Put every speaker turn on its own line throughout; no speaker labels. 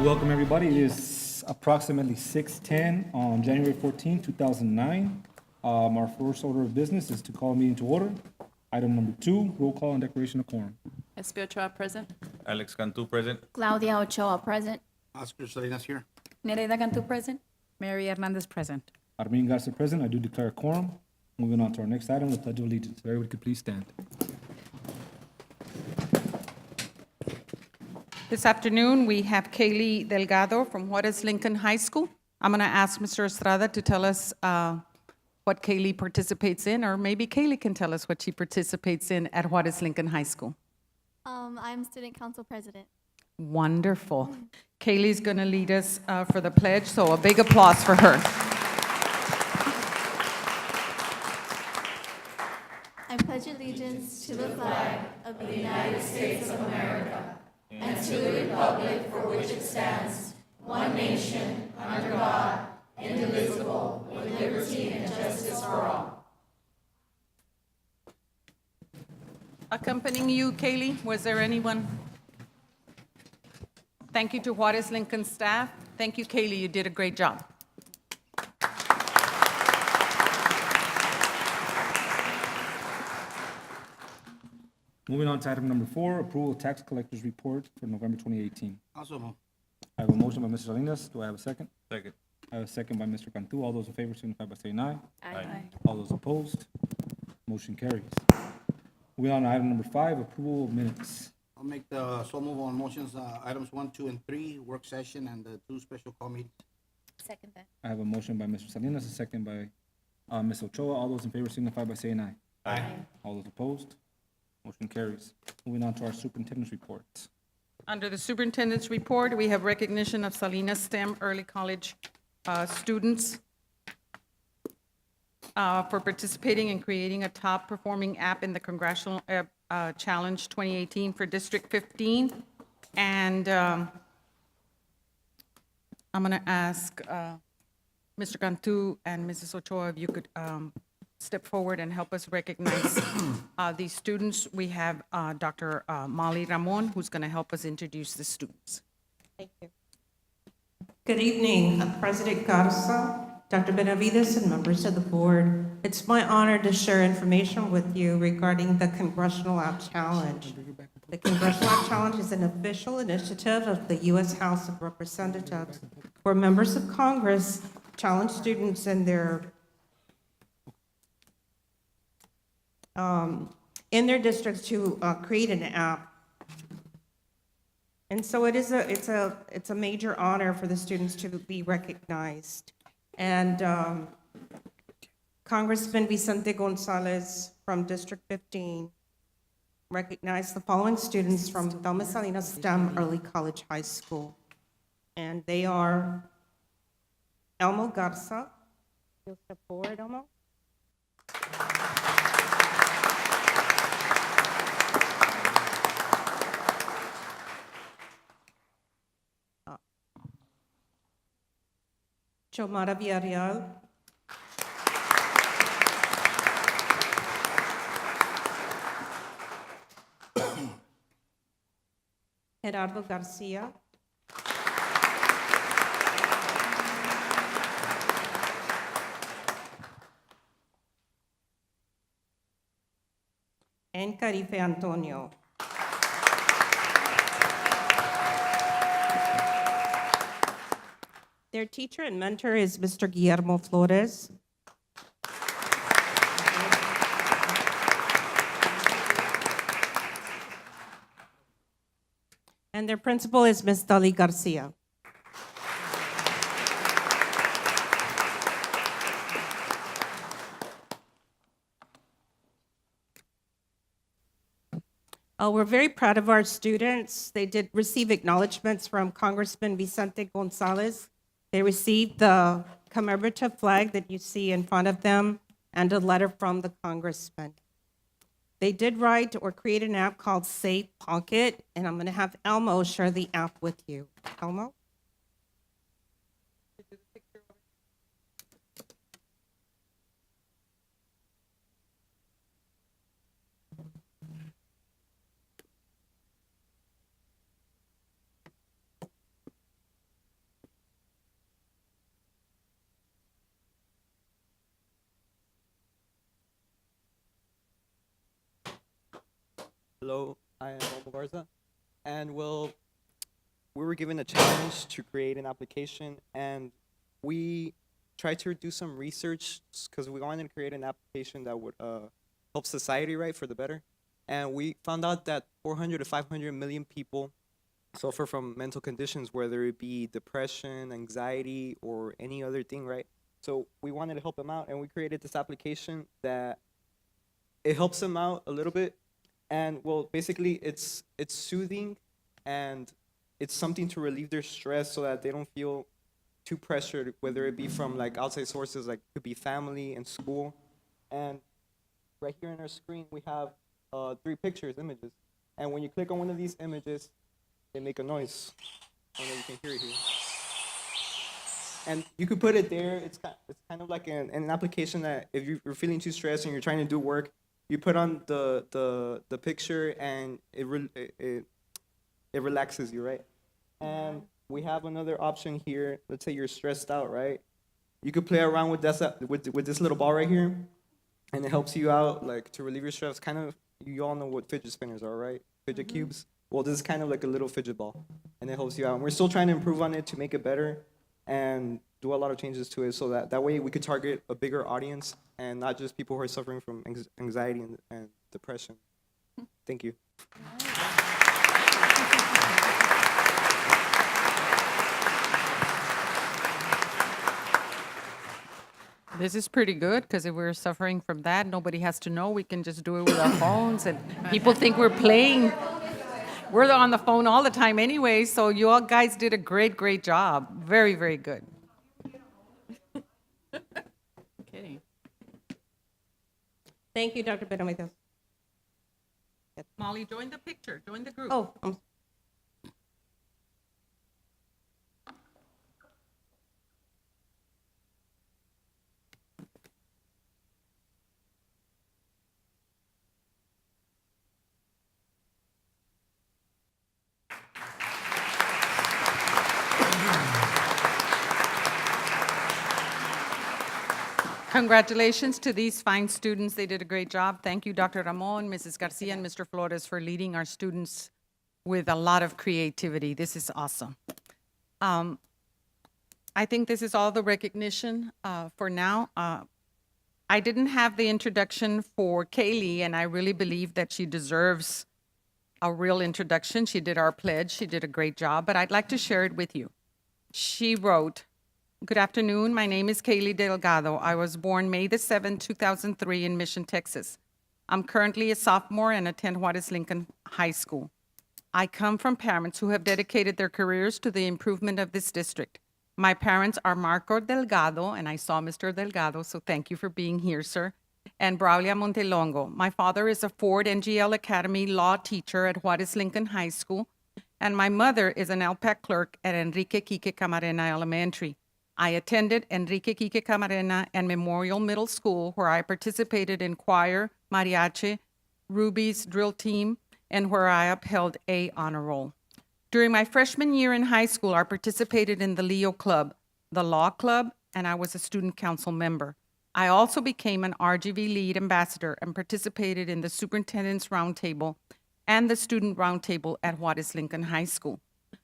to welcome everybody. It is approximately 6:10 on January 14, 2009. Our first order of business is to call a meeting to order. Item number 2, roll call and declaration of quorum.
Espi Ochoa, present.
Alex Cantu, present.
Claudia Ochoa, present.
Oscar Salinas here.
Nereida Cantu, present.
Mary Hernandez, present.
Armin Garcia present. I do declare a quorum. Moving on to our next item, the Pledge of Allegiance. If everybody could please stand.
This afternoon, we have Kaylee Delgado from Juarez Lincoln High School. I'm going to ask Mr. Estrada to tell us what Kaylee participates in, or maybe Kaylee can tell us what she participates in at Juarez Lincoln High School.
I'm student council president.
Wonderful. Kaylee's going to lead us for the pledge, so a big applause for her.
I pledge allegiance to the flag of the United States of America and to the republic for which it stands, one nation, under God, indivisible, with liberty and justice for all.
Accompanying you, Kaylee, was there anyone? Thank you to Juarez Lincoln staff. Thank you, Kaylee. You did a great job.
Moving on to item number 4, approval of tax collector's report for November 2018.
Also move.
I have a motion by Mr. Salinas. Do I have a second?
Second.
I have a second by Mr. Cantu. All those in favor signify by saying aye.
Aye.
All those opposed, motion carries. Moving on to item number 5, approval of minutes.
I'll make the so move on motions, items 1, 2, and 3, work session, and the 2 special call meetings.
Second that.
I have a motion by Mr. Salinas, a second by Ms. Ochoa. All those in favor signify by saying aye.
Aye.
All those opposed, motion carries. Moving on to our superintendent's report.
Under the superintendent's report, we have recognition of Salinas STEM early college students for participating in creating a top-performing app in the Congressional Challenge 2018 for District 15. And I'm going to ask Mr. Cantu and Mrs. Ochoa if you could step forward and help us recognize these students. We have Dr. Molly Ramon, who's going to help us introduce the students.
Thank you. Good evening, President Garza, Dr. Benavides, and members of the board. It's my honor to share information with you regarding the Congressional App Challenge. The Congressional App Challenge is an official initiative of the U.S. House of Representatives where members of Congress challenge students in their districts to create an app. And so it's a major honor for the students to be recognized. And Congressman Vicente Gonzalez from District 15 recognized the following students from Thelma Salinas STEM Early College High School. And they are Elmo Garza. You'll step forward, Elmo. Chomara Villarreal. Gerardo Garcia. And Carife Antonio. Their teacher and mentor is Mr. Guillermo Flores. And their principal is Ms. Dali Garcia. We're very proud of our students. They did receive acknowledgments from Congressman Vicente Gonzalez. They received the commemorative flag that you see in front of them and a letter from the congressman. They did write or create an app called Safe Pocket, and I'm going to have Elmo share the app with you. Elmo?
Hello, I am Olmo Garza, and we were given a challenge to create an application, and we tried to do some research because we wanted to create an application that would help society, right, for the better. And we found out that 400 to 500 million people suffer from mental conditions, whether it be depression, anxiety, or any other thing, right? So we wanted to help them out, and we created this application that it helps them out a little bit. And well, basically, it's soothing, and it's something to relieve their stress so that they don't feel too pressured, whether it be from like outside sources, like could be family and school. And right here on our screen, we have 3 pictures, images. And when you click on one of these images, they make a noise. I don't know if you can hear it here. And you could put it there. It's kind of like an application that if you're feeling too stressed and you're trying to do work, you put on the picture and it relaxes you, right? And we have another option here. Let's say you're stressed out, right? You could play around with this little ball right here, and it helps you out, like to relieve your stress. Kind of, you all know what fidget spinners are, right? Fidget cubes. Well, this is kind of like a little fidget ball, and it helps you out. And we're still trying to improve on it to make it better and do a lot of changes to it so that way we could target a bigger audience and not just people who are suffering from anxiety and depression. Thank you.
This is pretty good, because if we're suffering from that, nobody has to know. We can just do it with our phones, and people think we're playing. We're on the phone all the time anyway, so you all guys did a great job. Very, very good.
Okay.
Thank you, Dr. Benavides.
Molly, join the picture, join the group.
Oh,
Congratulations to these fine students. They did a great job. Thank you, Dr. Ramon, Mrs. Garcia, and Mr. Flores for leading our students with a lot of creativity. This is awesome. I think this is all the recognition for now. I didn't have the introduction for Kaylee, and I really believe that she deserves a real introduction. She did our pledge. She did a great job, but I'd like to share it with you. She wrote, "Good afternoon. My name is Kaylee Delgado. I was born May the 7th, 2003 in Mission, Texas. I'm currently a sophomore and attend Juarez Lincoln High School. I come from parents who have dedicated their careers to the improvement of this district. My parents are Marco Delgado," and I saw Mr. Delgado, so thank you for being here, sir, "and Braulia Montelongo. My father is a Ford NGL Academy law teacher at Juarez Lincoln High School, and my mother is an LPAC clerk at Enrique Quique Camarena Elementary. I attended Enrique Quique Camarena and Memorial Middle School, where I participated in choir, mariachi, Ruby's drill team, and where I upheld A honor roll. During my freshman year in high school, I participated in the Leo Club, the Law Club, and I was a student council member. I also became an RGV lead ambassador and participated in the Superintendent's Roundtable and the Student Roundtable at Juarez Lincoln High School.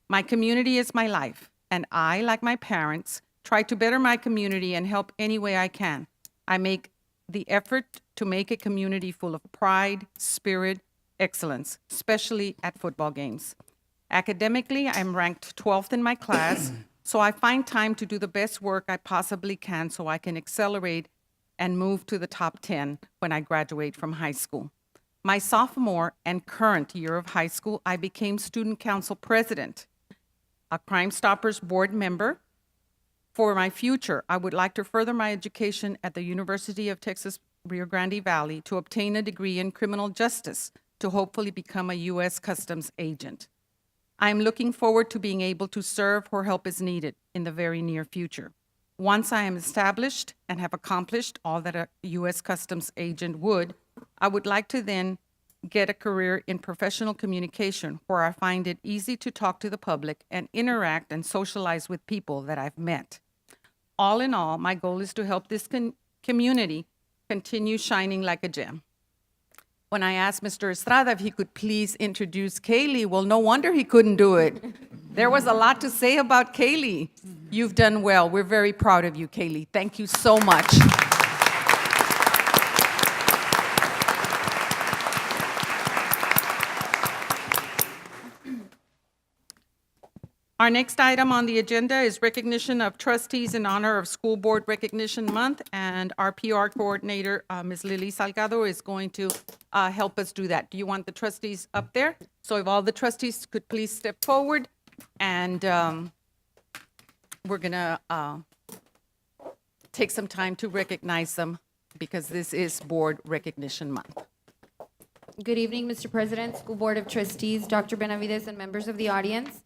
My community is my life, and I, like my parents, try to better my community and help any way I can. I make the effort to make a community full of pride, spirit, excellence, especially at football games. Academically, I'm ranked 12th in my class, so I find time to do the best work I possibly can so I can accelerate and move to the top 10 when I graduate from high school. My sophomore and current year of high school, I became student council president, a Crime Stoppers board member. For my future, I would like to further my education at the University of Texas Rio Grande Valley to obtain a degree in criminal justice to hopefully become a U.S. Customs agent. I'm looking forward to being able to serve where help is needed in the very near future. Once I am established and have accomplished all that a U.S. Customs agent would, I would like to then get a career in professional communication where I find it easy to talk to the public and interact and socialize with people that I've met. All in all, my goal is to help this community continue shining like a gem. when I asked Mr. Estrada if he could please introduce Kaylee, well, no wonder he couldn't do it. There was a lot to say about Kaylee. You've done well. We're very proud of you, Kaylee. Thank you so much. Our next item on the agenda is recognition of trustees in honor of School Board Recognition Month, and our PR coordinator, Ms. Lily Salgado, is going to help us do that. Do you want the trustees up there? So if all the trustees could please step forward, and we're gonna take some time to recognize them because this is Board Recognition Month.
Good evening, Mr. President, School Board of Trustees, Dr. Benavides, and members of the audience.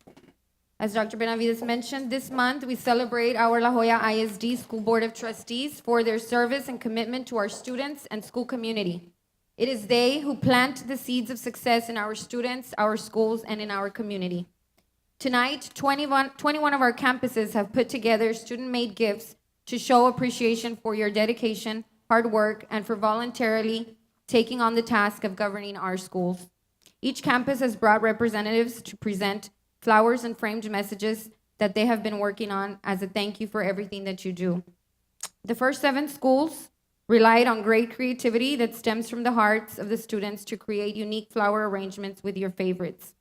As Dr. Benavides mentioned, this month we celebrate our La Joya ISD School Board of Trustees for their service and commitment to our students and school community. It is they who plant the seeds of success in our students, our schools, and in our community. Tonight, 21 of our campuses have put together student-made gifts to show appreciation for your dedication, hard work, and for voluntarily taking on the task of governing our schools. Each campus has brought representatives to present flowers and framed messages that they have been working on as a thank you for everything that you do. The first 7 schools relied on great creativity that stems from the hearts of the students to create unique flower arrangements with your favorites.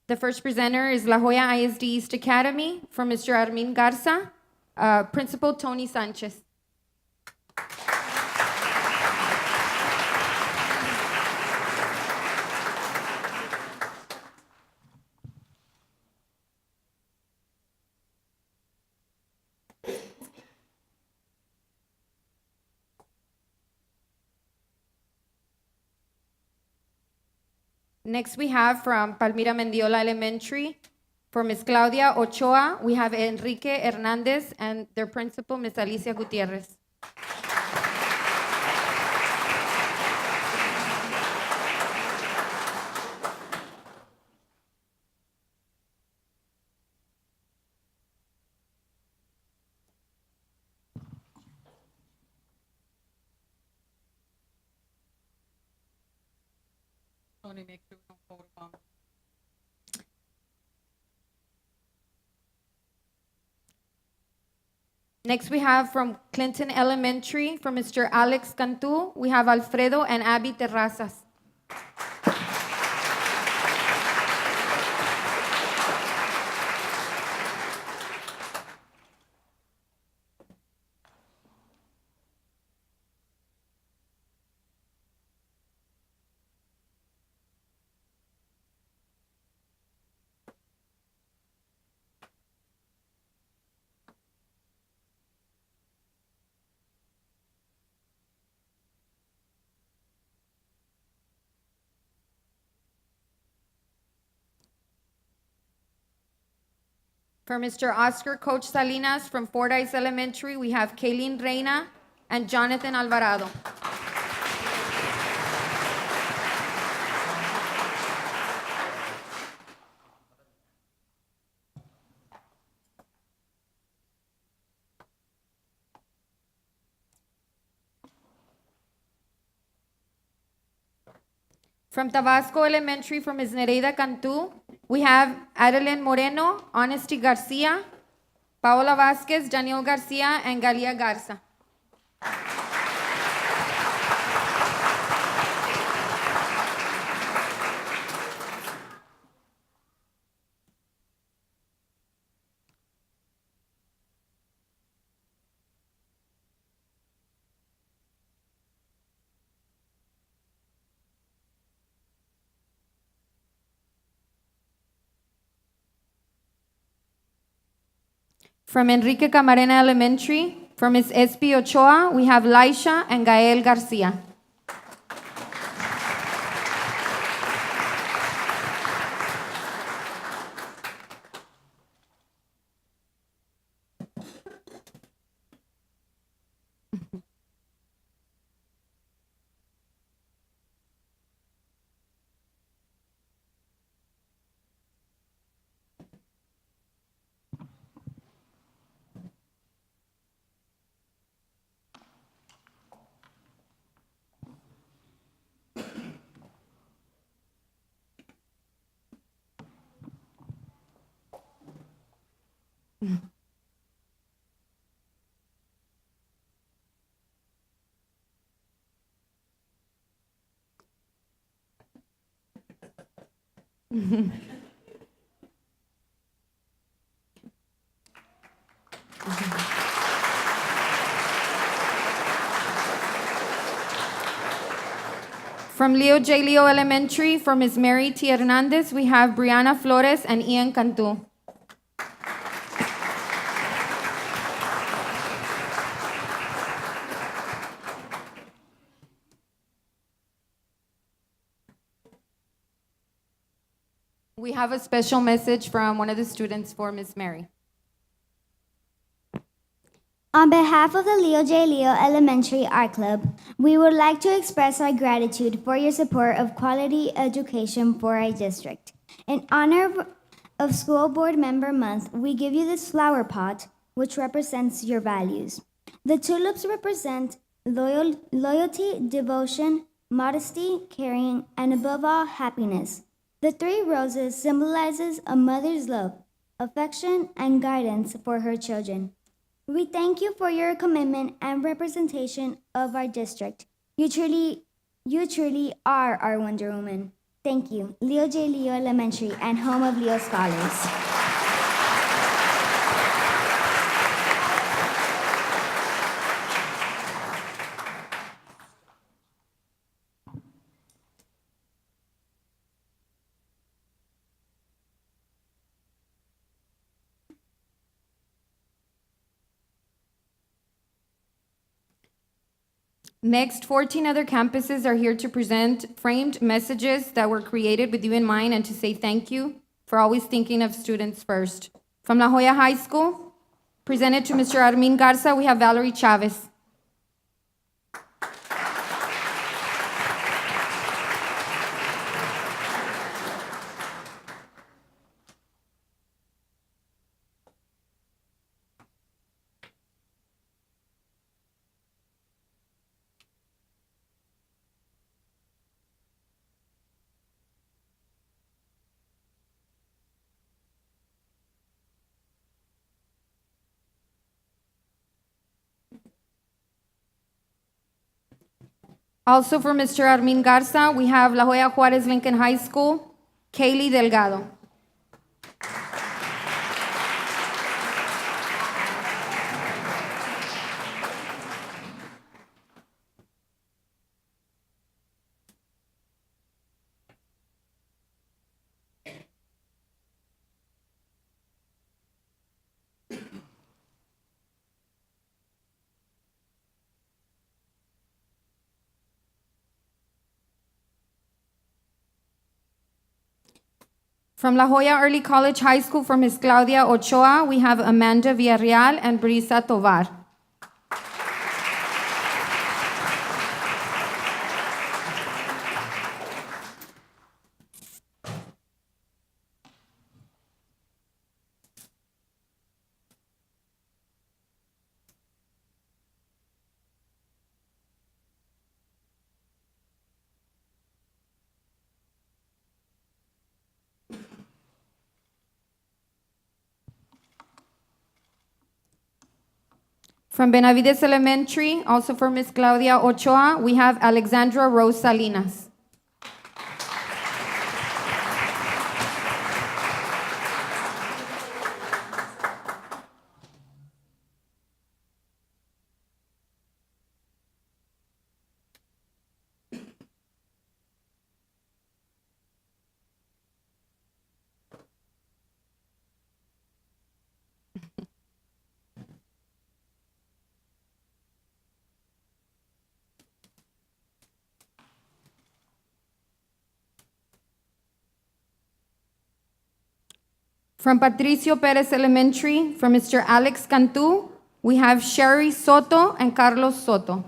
The first presenter is La Joya ISD East Academy from Mr. Armin Garza, Principal Tony Sanchez. Next, we have from Palmira Mendiola Elementary, for Ms. Claudia Ochoa, we have Enrique Hernandez and their principal, Ms. Alicia Gutierrez.
Tony, make sure we don't photobomb.
Next, we have from Clinton Elementary, from Mr. Alex Cantu, we have Alfredo and Abby Terrazas. For Mr. Oscar Coach Salinas from Fordyce Elementary, we have Kayleen Reina and Jonathan Alvarado. From Tabasco Elementary, from Ms. Nereida Cantu, we have Adeline Moreno, Honesty Garcia, Paola Vasquez, Daniel Garcia, and Galia Garza. From Enrique Camarena Elementary, from Ms. Espi Ochoa, we have Laisha and Gael Garcia.
From Leo J. Leo Elementary, for Ms. Mary T. Hernandez, we have Brianna Flores and Ian Cantu. We have a special message from one of the students for Ms. Mary.
On behalf of the Leo J. Leo Elementary Art Club, we would like to express our gratitude for your support of quality education for our district. In honor of School Board Member Month, we give you this flower pot, which represents your values. The tulips represent loyalty, devotion, modesty, caring, and above all, happiness. The 3 roses symbolizes a mother's love, affection, and guidance for her children. We thank you for your commitment and representation of our district. You truly are our Wonder Woman. Thank you, Leo J. Leo Elementary and home of Leo Scholars.
Next, 14 other campuses are here to present framed messages that were created with you in mind and to say thank you for always thinking of students first. From La Joya High School, presented to Mr. Armin Garza, we have Valerie Chavez. Also for Mr. Armin Garza, we have La Joya Juarez Lincoln High School, Kaylee Delgado. From La Joya Early College High School, for Ms. Claudia Ochoa, we have Amanda Villarreal and Brisa Tovar. From Benavides Elementary, also for Ms. Claudia Ochoa, we have Alexandra Rose Salinas. From Patricio Perez Elementary, for Mr. Alex Cantu, we have Sherry Soto and Carlos Soto.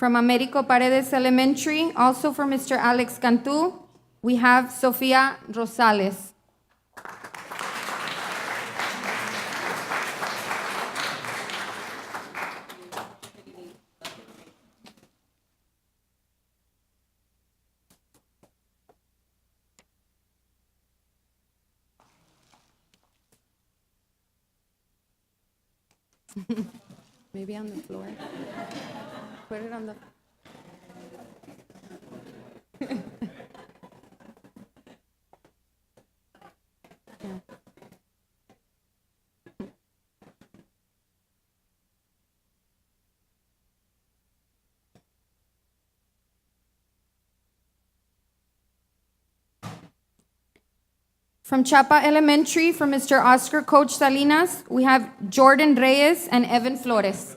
From Americo Paredes Elementary, also for Mr. Alex Cantu, we have Sofia Rosales. Maybe on the floor. Put it on the. Yeah. From Chapa Elementary, from Mr. Oscar Coach Salinas, we have Jordan Reyes and Evan Flores.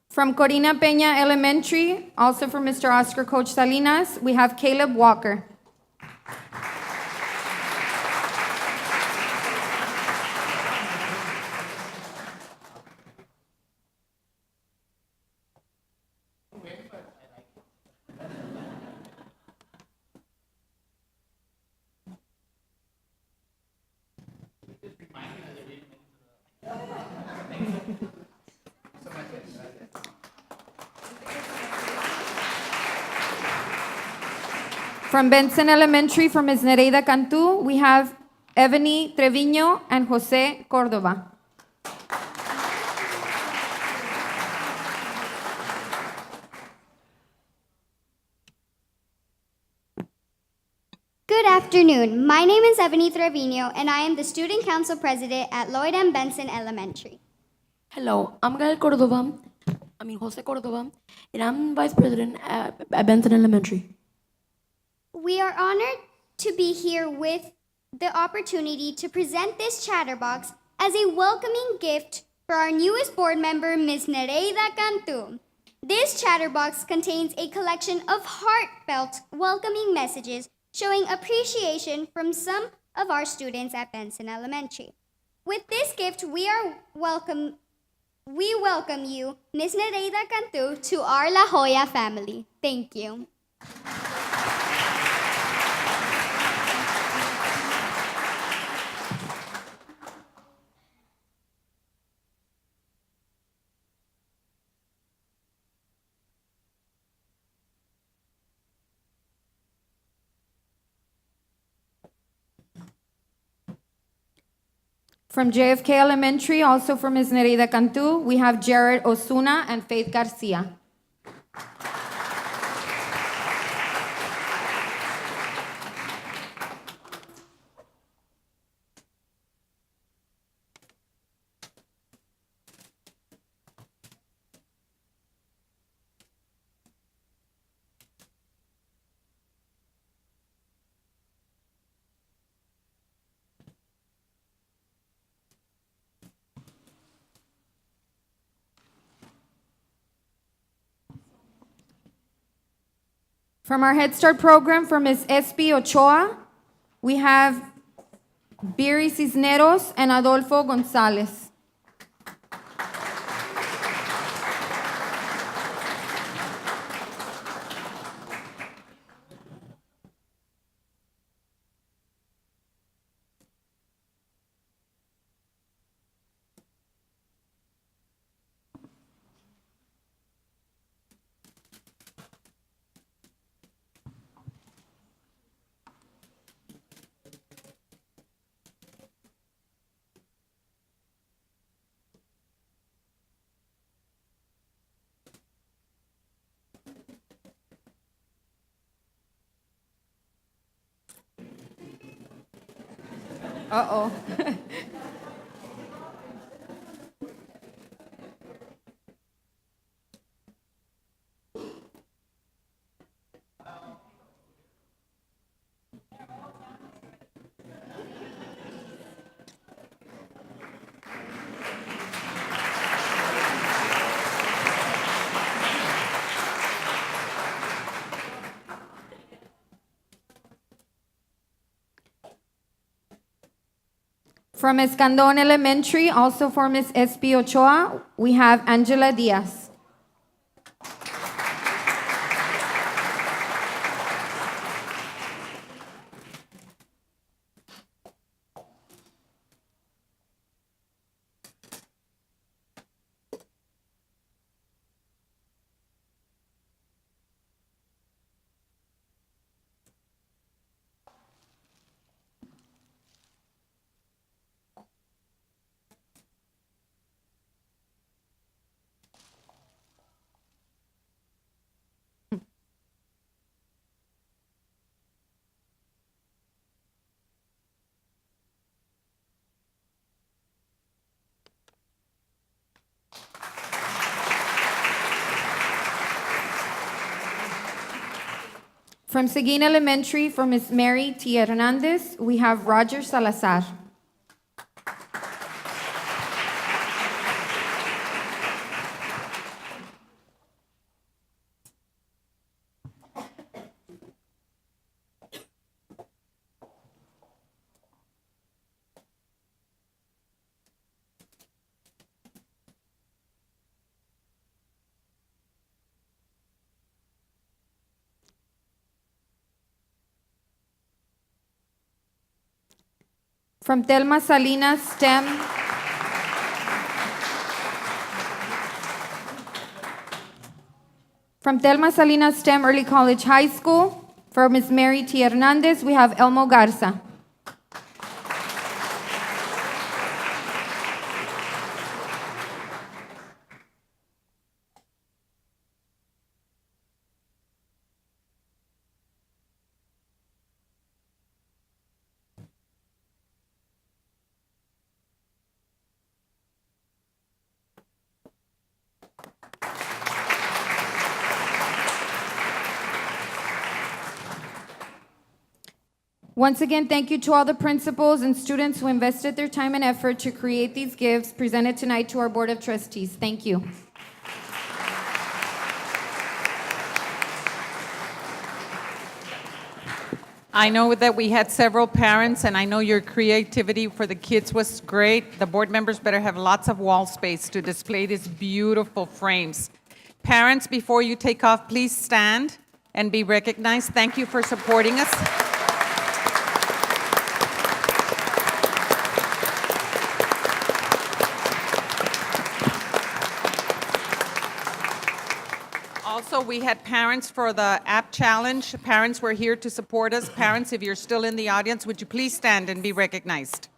From Corina Peña Elementary, also from Mr. Oscar Coach Salinas, we have Caleb Walker. From Benson Elementary, from Ms. Nereida Cantu, we have Ebony Treviño and Jose Cordova.
Good afternoon. My name is Ebony Trevino, and I am the Student Council President at Lloyd M. Benson Elementary.
Hello, I'm Jose Cordova, and I'm Vice President at Benson Elementary.
We are honored to be here with the opportunity to present this chatterbox as a welcoming gift for our newest board member, Ms. Nereida Cantu. This chatterbox contains a collection of heartfelt welcoming messages showing appreciation from some of our students at Benson Elementary. With this gift, we welcome you, Ms. Nereida Cantu, to our La Jolla family. Thank you.
From JFK Elementary, also from Ms. Nereida Cantu, we have Jared Osuna and Faith Garcia. From our Head Start program, for Ms. Espi Ochoa, we have Biri Cisneros and Adolfo Gonzalez. Uh-oh. From Escandon Elementary, also for Ms. S.P. Ochoa, we have Angela Diaz. From Seguin Elementary, for Ms. Mary T. Hernandez, we have Roger Salazar. From Telma Salinas STEM, from Telma Salinas STEM Early College High School, for Ms. Mary T. Hernandez, we have Elmo Garza. Once again, thank you to all the principals and students who invested their time and effort to create these gifts presented tonight to our Board of Trustees. Thank you.
I know that we had several parents, and I know your creativity for the kids was great. The board members better have lots of wall space to display these beautiful frames. Parents, before you take off, please stand and be recognized. Thank you for supporting us. Also, we had parents for the app challenge. Parents were here to support us. Parents, if you're still in the audience, would you please stand and be recognized?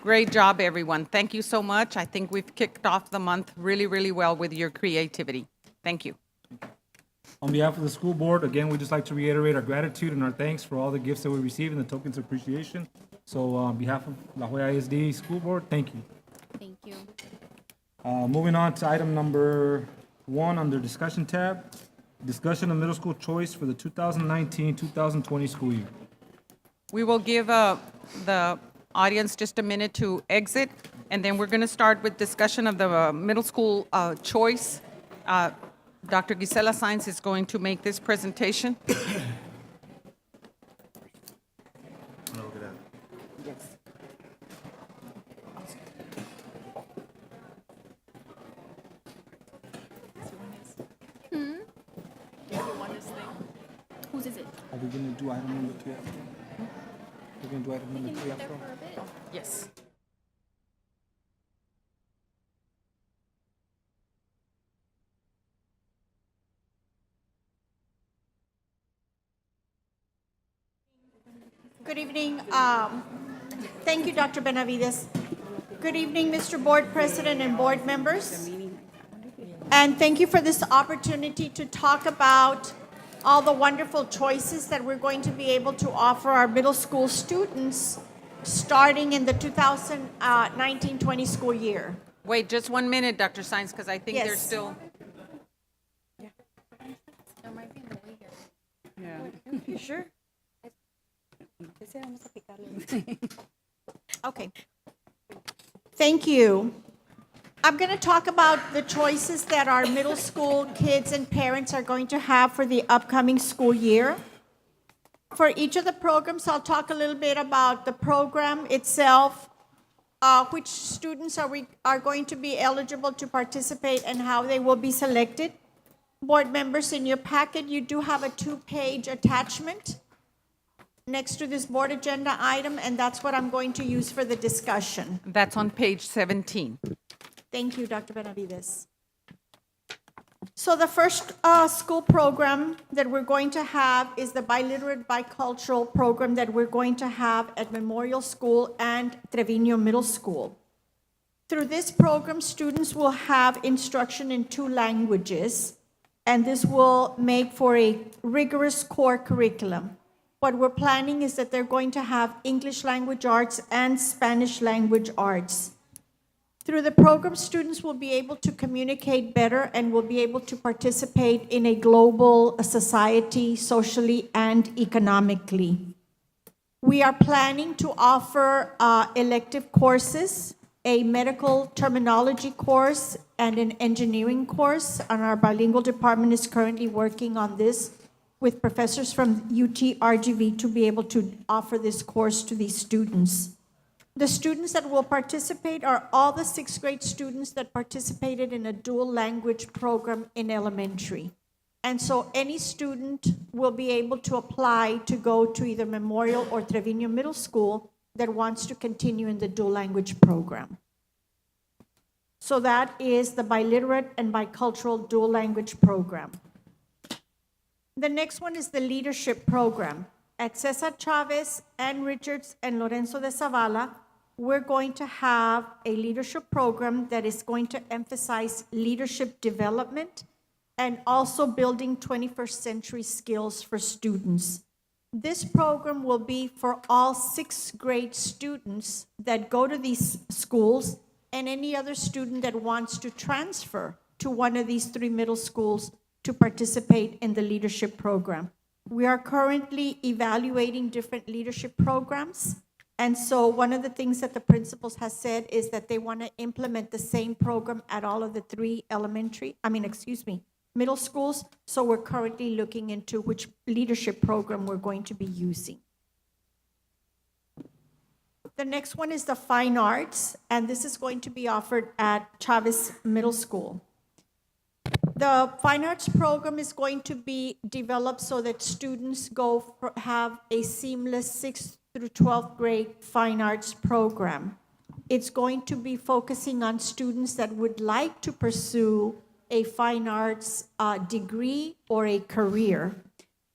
Great job, everyone. Thank you so much. I think we've kicked off the month really, really well with your creativity. Thank you.
On behalf of the school board, again, we'd just like to reiterate our gratitude and our thanks for all the gifts that we received and the tokens of appreciation. So on behalf of La Joya ISD School Board, thank you.
Thank you.
Moving on to item number 1 under discussion tab, discussion of middle school choice for the 2019-2020 school year.
We will give the audience just a minute to exit, and then we're going to start with discussion of the middle school choice. Dr. Gisela Sainz is going to make this presentation.
Whose is it?
Are we gonna do item number 3 after? We're gonna do item number 3 after?
Yes.
Good evening. Thank you, Dr. Benavides. Good evening, Mr. Board President and board members. And thank you for this opportunity to talk about all the wonderful choices that we're going to be able to offer our middle school students starting in the 2019-20 school year.
Wait, just 1 minute, Dr. Sainz, because I think
Yes.
there's still.
You sure? Okay. Thank you. I'm going to talk about the choices that our middle school kids and parents are going to have for the upcoming school year. For each of the programs, I'll talk a little bit about the program itself, which students are going to be eligible to participate and how they will be selected. Board members, in your packet, you do have a 2-page attachment next to this board agenda item, and that's what I'm going to use for the discussion.
That's on page 17.
Thank you, Dr. Benavides. So the first school program that we're going to have is the Biliterate Bicultural program that we're going to have at Memorial School and Trevino Middle School. Through this program, students will have instruction in 2 languages, and this will make for a rigorous core curriculum. What we're planning is that they're going to have English language arts and Spanish language arts. Through the program, students will be able to communicate better and will be able to participate in a global society, socially and economically. We are planning to offer elective courses, a medical terminology course and an engineering course, and our bilingual department is currently working on this with professors from UT RGV to be able to offer this course to these students. The students that will participate are all the 6th grade students that participated in a dual language program in elementary. And so any student will be able to apply to go to either Memorial or Trevino Middle School that wants to continue in the dual language program. So that is the Biliterate and Bicultural Dual Language Program. The next one is the Leadership Program. At Cesar Chavez, Ann Richards, and Lorenzo de Zavala, we're going to have a leadership program that is going to emphasize leadership development and also building 21st century skills for students. This program will be for all 6th grade students that go to these schools and any other student that wants to transfer to one of these 3 middle schools to participate in the leadership program. We are currently evaluating different leadership programs. And so one of the things that the principals has said is that they want to implement the same program at all of the 3 middle schools. So we're currently looking into which leadership program we're going to be using. The next one is the Fine Arts, and this is going to be offered at Chavez Middle School. The Fine Arts program is going to be developed so that students have a seamless 6th through 12th grade Fine Arts program. It's going to be focusing on students that would like to pursue a fine arts degree or a career.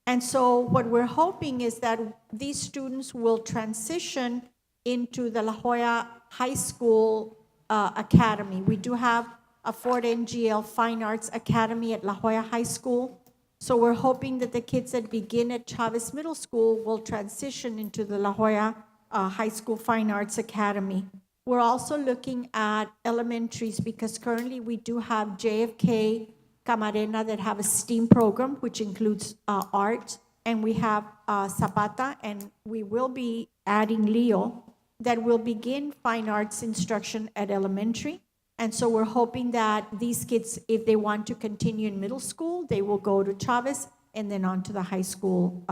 And so what we're hoping is that these students will transition into the La Jolla High School Academy. We do have a Ford NGL Fine Arts Academy at La Jolla High School. So we're hoping that the kids that begin at Chavez Middle School will transition into the La Jolla High School Fine Arts Academy. We're also looking at elementaries because currently we do have JFK, Camarena that have a STEAM program, which includes art, and we have Zapata, and we will be adding Leo that will begin fine arts instruction at elementary. And so we're hoping that these kids, if they want to continue in middle school, they will go to Chavez and then on to the high school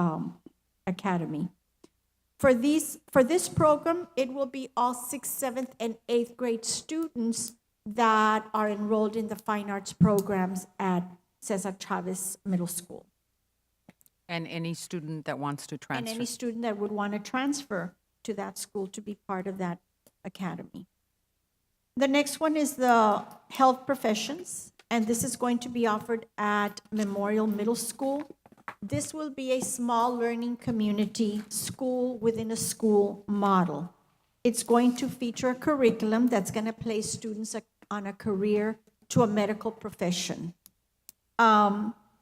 academy. For this program, it will be all 6th, 7th, and 8th grade students that are enrolled in the fine arts programs at Cesar Chavez Middle School.
And any student that wants to transfer.
And any student that would want to transfer to that school to be part of that academy. The next one is the health professions, and this is going to be offered at Memorial Middle School. This will be a small learning community school within a school model. It's going to feature a curriculum that's going to place students on a career to a medical profession.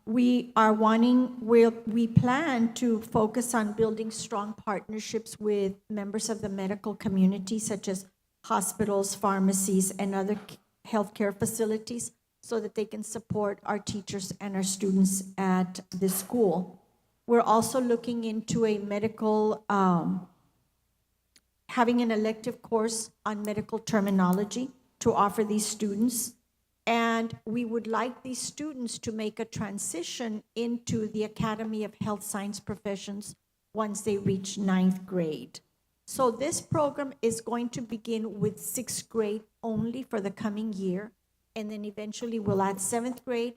We plan to focus on building strong partnerships with members of the medical community, such as hospitals, pharmacies, and other healthcare facilities, so that they can support our teachers and our students at the school. We're also looking into a medical, having an elective course on medical terminology. to offer these students. And we would like these students to make a transition into the Academy of Health Science Professions once they reach 9th grade. So this program is going to begin with 6th grade only for the coming year, and then eventually we'll add 7th grade,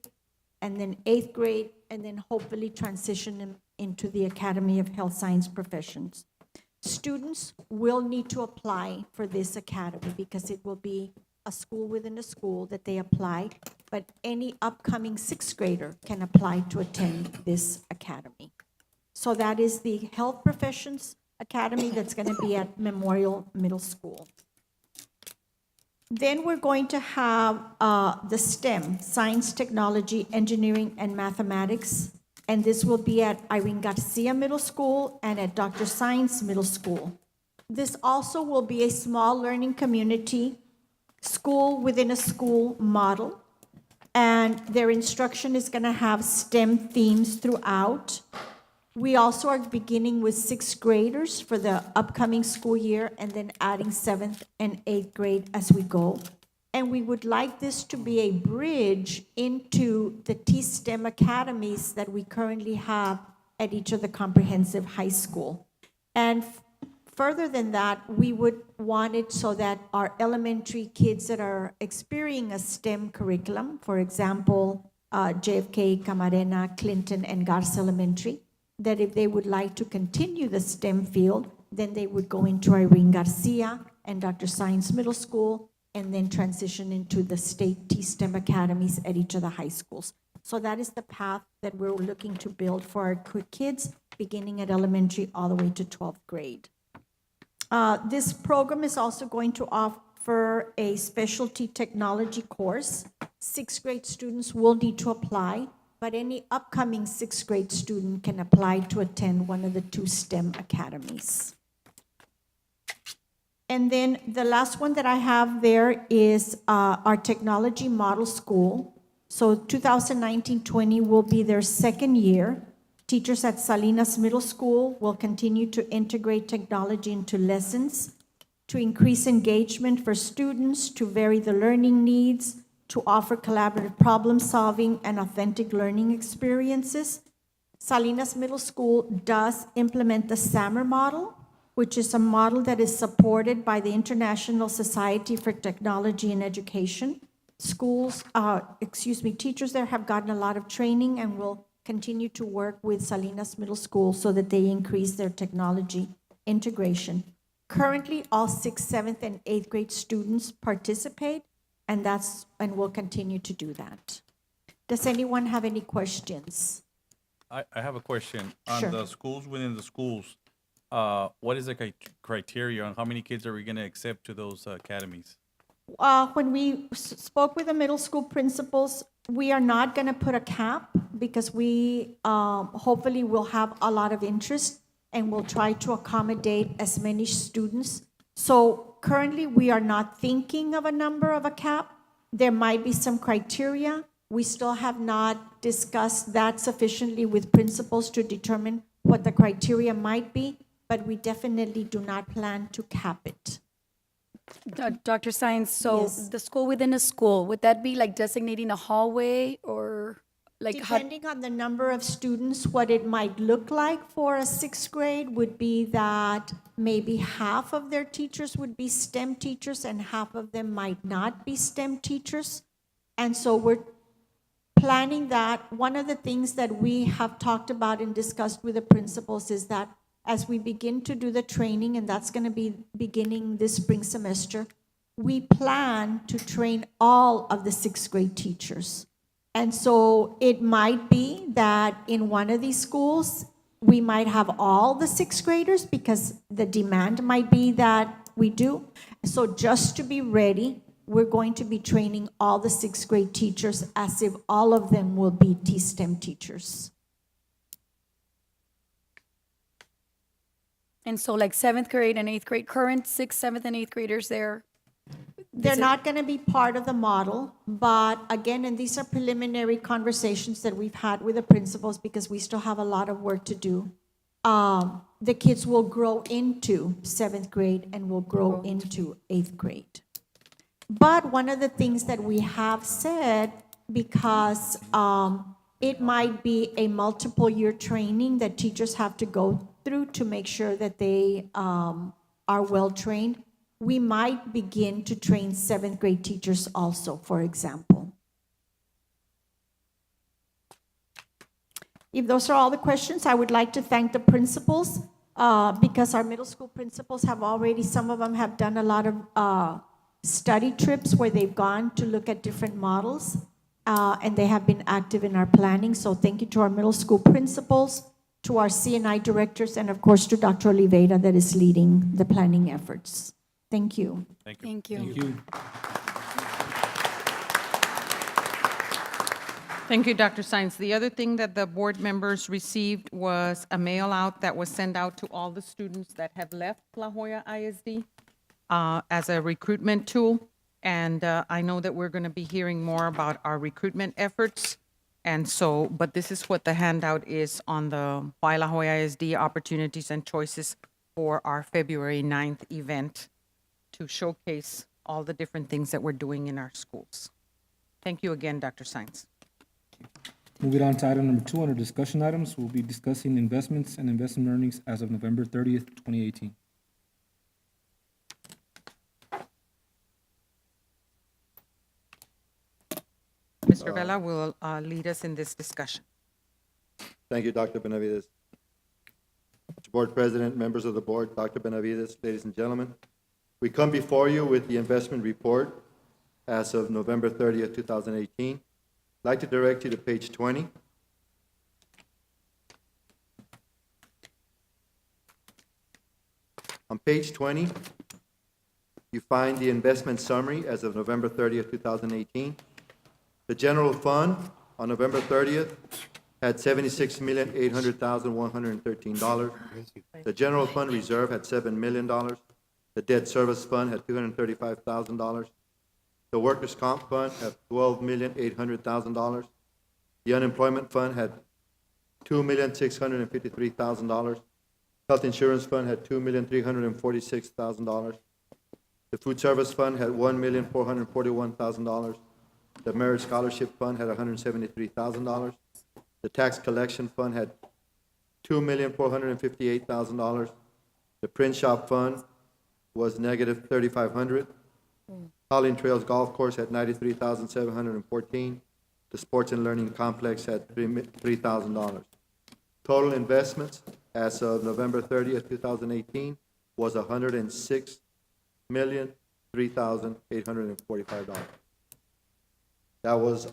and then 8th grade, and then hopefully transition them into the Academy of Health Science Professions. Students will need to apply for this academy because it will be a school within a school that they apply, but any upcoming 6th grader can apply to attend this academy. So that is the Health Professions Academy that's going to be at Memorial Middle School. Then we're going to have the STEM, Science, Technology, Engineering, and Mathematics, and this will be at Irene Garcia Middle School and at Dr. Science Middle School. This also will be a small learning community, school within a school model, and their instruction is going to have STEM themes throughout. We also are beginning with 6th graders for the upcoming school year and then adding 7th and 8th grade as we go. And we would like this to be a bridge into the T-STEM academies that we currently have at each of the comprehensive high school. And further than that, we would want it so that our elementary kids that are experiencing a STEM curriculum, for example, JFK, Camarena, Clinton, and Garza Elementary, that if they would like to continue the STEM field, then they would go into Irene Garcia and Dr. Science Middle School, and then transition into the state T-STEM academies at each of the high schools. So that is the path that we're looking to build for our kids, beginning at elementary all the way to 12th grade. This program is also going to offer a specialty technology course. 6th grade students will need to apply, but any upcoming 6th grade student can apply to attend one of the 2 STEM academies. And then the last one that I have there is our technology model school. So 2019-20 will be their 2nd year. Teachers at Salinas Middle School will continue to integrate technology into lessons, to increase engagement for students, to vary the learning needs, to offer collaborative problem solving and authentic learning experiences. Salinas Middle School does implement the SAMR model, which is a model that is supported by the International Society for Technology and Education. Teachers there have gotten a lot of training and will continue to work with Salinas Middle School so that they increase their technology integration. Currently, all 6th, 7th, and 8th grade students participate, and will continue to do that. Does anyone have any questions?
I have a question.
Sure.
On the schools within the schools, what is the criteria on how many kids are we going to accept to those academies?
When we spoke with the middle school principals, we are not going to put a cap because we hopefully will have a lot of interest and we'll try to accommodate as many students. So currently, we are not thinking of a number of a cap. There might be some criteria. We still have not discussed that sufficiently with principals to determine what the criteria might be, but we definitely do not plan to cap it.
Dr. Science, so
Yes.
the school within a school, would that be like designating a hallway or like how?
Depending on the number of students, what it might look like for a 6th grade would be that maybe half of their teachers would be STEM teachers and half of them might not be STEM teachers. And so we're planning that. One of the things that we have talked about and discussed with the principals is that as we begin to do the training, and that's going to be beginning this spring semester, we plan to train all of the 6th grade teachers. And so it might be that in one of these schools, we might have all the 6th graders because the demand might be that we do. So just to be ready, we're going to be training all the 6th grade teachers as if all of them will be T-STEM teachers.
And so like 7th grade and 8th grade, current 6th, 7th, and 8th graders there?
They're not going to be part of the model, but again, and these are preliminary conversations that we've had with the principals because we still have a lot of work to do. The kids will grow into 7th grade and will grow into 8th grade. But one of the things that we have said, because it might be a multiple year training that teachers have to go through to make sure that they are well trained, we might begin to train seventh grade teachers also, for example. If those are all the questions, I would like to thank the principals because our middle school principals have already, some of them have done a lot of study trips where they've gone to look at different models, and they have been active in our planning. So thank you to our middle school principals, to our CNI directors, and of course to Dr. Oliveira that is leading the planning efforts. Thank you.
Thank you.
Thank you.
Thank you.
Thank you, Dr. Science. The other thing that the board members received was a mail out that was sent out to all the students that have left La Jolla ISD as a recruitment tool. And I know that we're going to be hearing more about our recruitment efforts. And so, but this is what the handout is on the Why La Jolla ISD Opportunities and Choices for our February 9th event to showcase all the different things that we're doing in our schools. Thank you again, Dr. Science.
Moving on to item number 2 under discussion items, we'll be discussing investments and investment earnings as of November 30th, 2018.
Mr. Vela will lead us in this discussion.
Thank you, Dr. Benavides. Mr. Board President, members of the board, Dr. Benavides, ladies and gentlemen, we come before you with the investment report as of November 30th, 2018. I'd like to direct you to page 20. On page 20, you find the investment summary as of November 30th, 2018. The general fund on November 30th had $76,800,113. The general fund reserve had $7 million. The debt service fund had $235,000. The workers' comp fund had $12,800,000. The unemployment fund had $2,653,000. Health insurance fund had $2,346,000. The food service fund had $1,441,000. The merit scholarship fund had $173,000. The tax collection fund had $2,458,000. The print shop fund was negative $3,500. Howling Trails Golf Course had $93,714. The Sports and Learning Complex had $3,000. Total investments as of November 30th, 2018 was $106,003,845. That was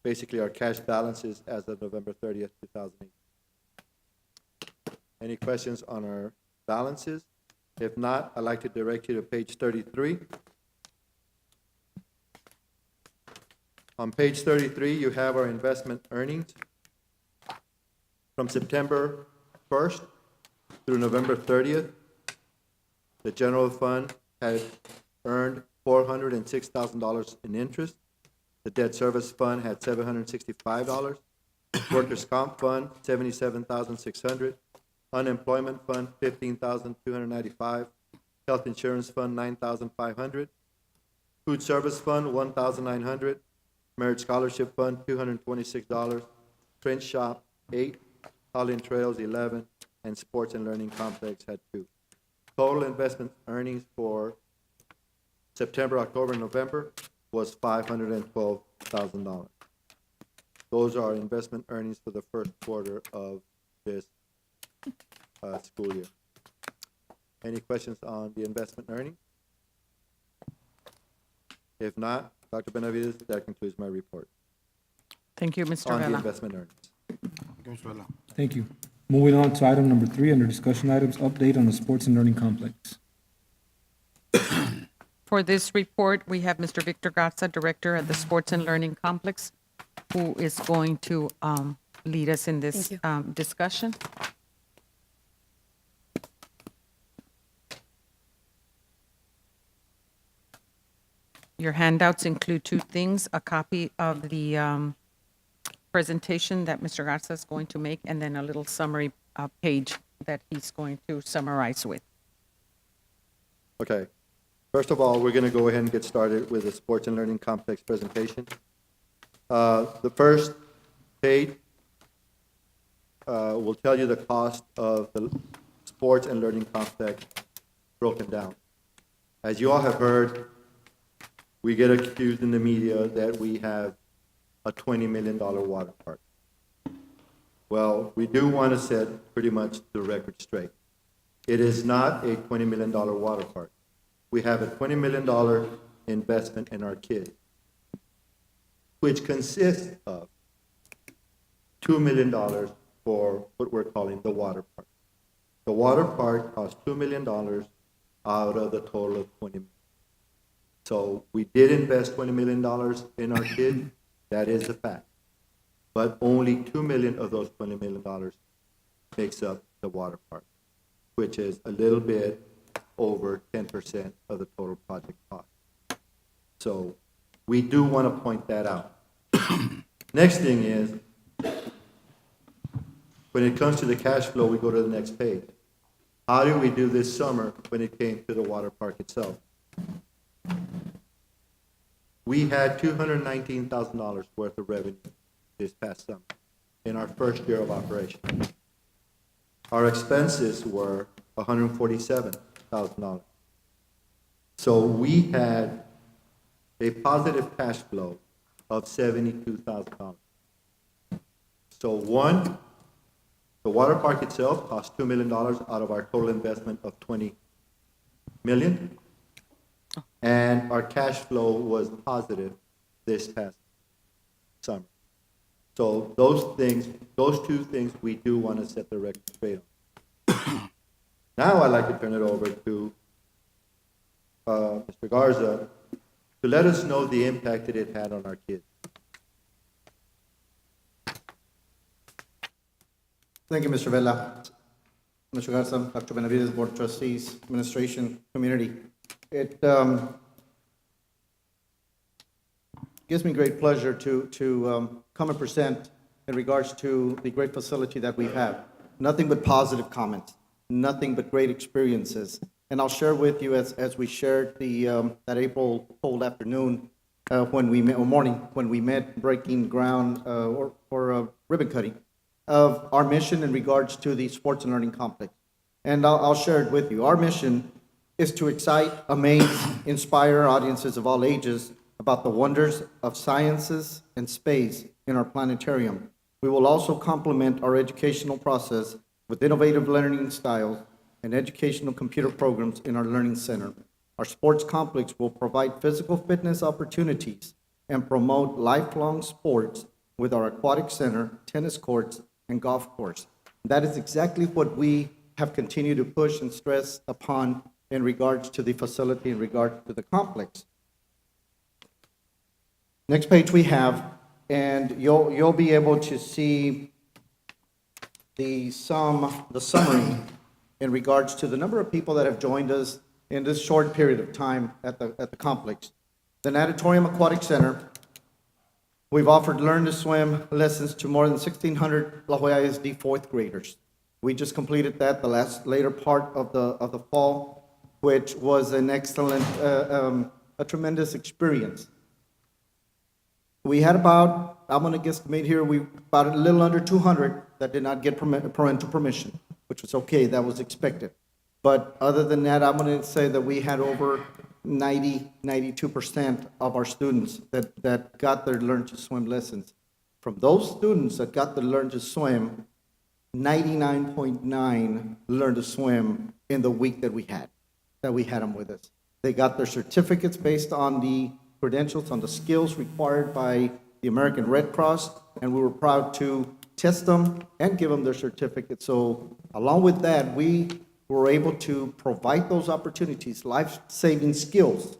basically our cash balances as of November 30th, 2018. Any questions on our balances? If not, I'd like to direct you to page 33. On page 33, you have our investment earnings. From September 1st through November 30th, the general fund had earned $406,000 in interest. The debt service fund had $765. Workers' comp fund, $77,600. Unemployment fund, $15,295. Health insurance fund, $9,500. Food service fund, $1,900. Merit scholarship fund, $226. Print shop, $8. Howling Trails, $11. And sports and learning complex had $2. Total investment earnings for September, October, and November was $512,000. Those are investment earnings for the first quarter of this school year. Any questions on the investment earnings? If not, Dr. Benavides, that concludes my report
Thank you, Mr.
on the
Vela.
investment earnings.
Thank you. Moving on to item number 3 under discussion items, update on the Sports and Learning Complex.
For this report, we have Mr. Victor Garza, Director at the Sports and Learning Complex, who is going to lead us in this discussion. Your handouts include 2 things, a copy of the presentation that Mr. Garza is going to make, and then a little summary page that he's going to summarize with.
Okay. First of all, we're going to go ahead and get started with the Sports and Learning Complex presentation. The first page will tell you the cost of the Sports and Learning Complex broken down. As you all have heard, we get accused in the media that we have a $20 million water park. Well, we do want to set pretty much the record straight. It is not a $20 million water park. We have a $20 million investment in our kids, which consists of $2 million for what we're calling the water park. The water park costs $2 million out of the total of $20 million. So we did invest $20 million in our kids. That is a fact. But only $2 million of those $20 million makes up the water park, which is a little bit over 10% of the total project cost. So we do want to point that out. Next thing is, when it comes to the cash flow, we go to the next page. How did we do this summer when it came to the water park itself? We had $219,000 worth of revenue this past summer in our first year of operation. Our expenses were $147,000. So we had a positive cash flow of $72,000. So one, the water park itself cost $2 million out of our total investment of $20 million. And our cash flow was positive this past summer. So those two things, we do want to set the record straight on. Now I'd like to turn it over to Mr. Garza to let us know the impact that it had on our kids.
Thank you, Mr. Vela. Mr. Garza, Dr. Benavides, Board of Trustees, Administration, Community. It gives me great pleasure to come and present in regards to the great facility that we have. Nothing but positive comments, nothing but great experiences. And I'll share with you as we shared that April cold afternoon when we met, or morning, when we met breaking ground or ribbon cutting of our mission in regards to the Sports and Learning Complex. And I'll share it with you. Our mission is to excite, amaze, inspire audiences of all ages about the wonders of sciences and space in our planetarium. We will also complement our educational process with innovative learning styles and educational computer programs in our learning center. Our sports complex will provide physical fitness opportunities and promote lifelong sports with our aquatic center, tennis courts, and golf course. That is exactly what we have continued to push and stress upon in regards to the facility, in regards to the complex. Next page we have, and you'll be able to see the summary in regards to the number of people that have joined us in this short period of time at the complex. The Natatorium Aquatic Center, we've offered learn to swim lessons to more than 1,600 La Jolla ISD fourth graders. We just completed that the later part of the fall, which was an excellent, a tremendous experience. We had about, I'm going to guesstimate here, about a little under 200 that did not get parental permission, which was okay, that was expected. But other than that, I'm going to say that we had over 92% of our students that got their learn to swim lessons. From those students that got the learn to swim, 99.9 learned to swim in the week that we had them with us. They got their certificates based on the credentials, on the skills required by the American Red Cross, and we were proud to test them and give them their certificates. So along with that, we were able to provide those opportunities, life-saving skills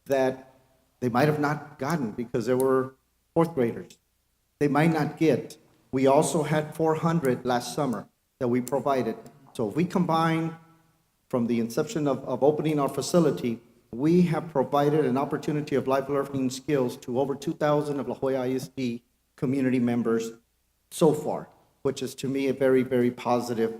that they might have not gotten because they were fourth graders. They might not get. We also had 400 last summer that we provided. So if we combine from the inception of opening our facility, we have provided an opportunity of life learning skills to over 2,000 of La Jolla ISD community members so far, which is to me a very, very positive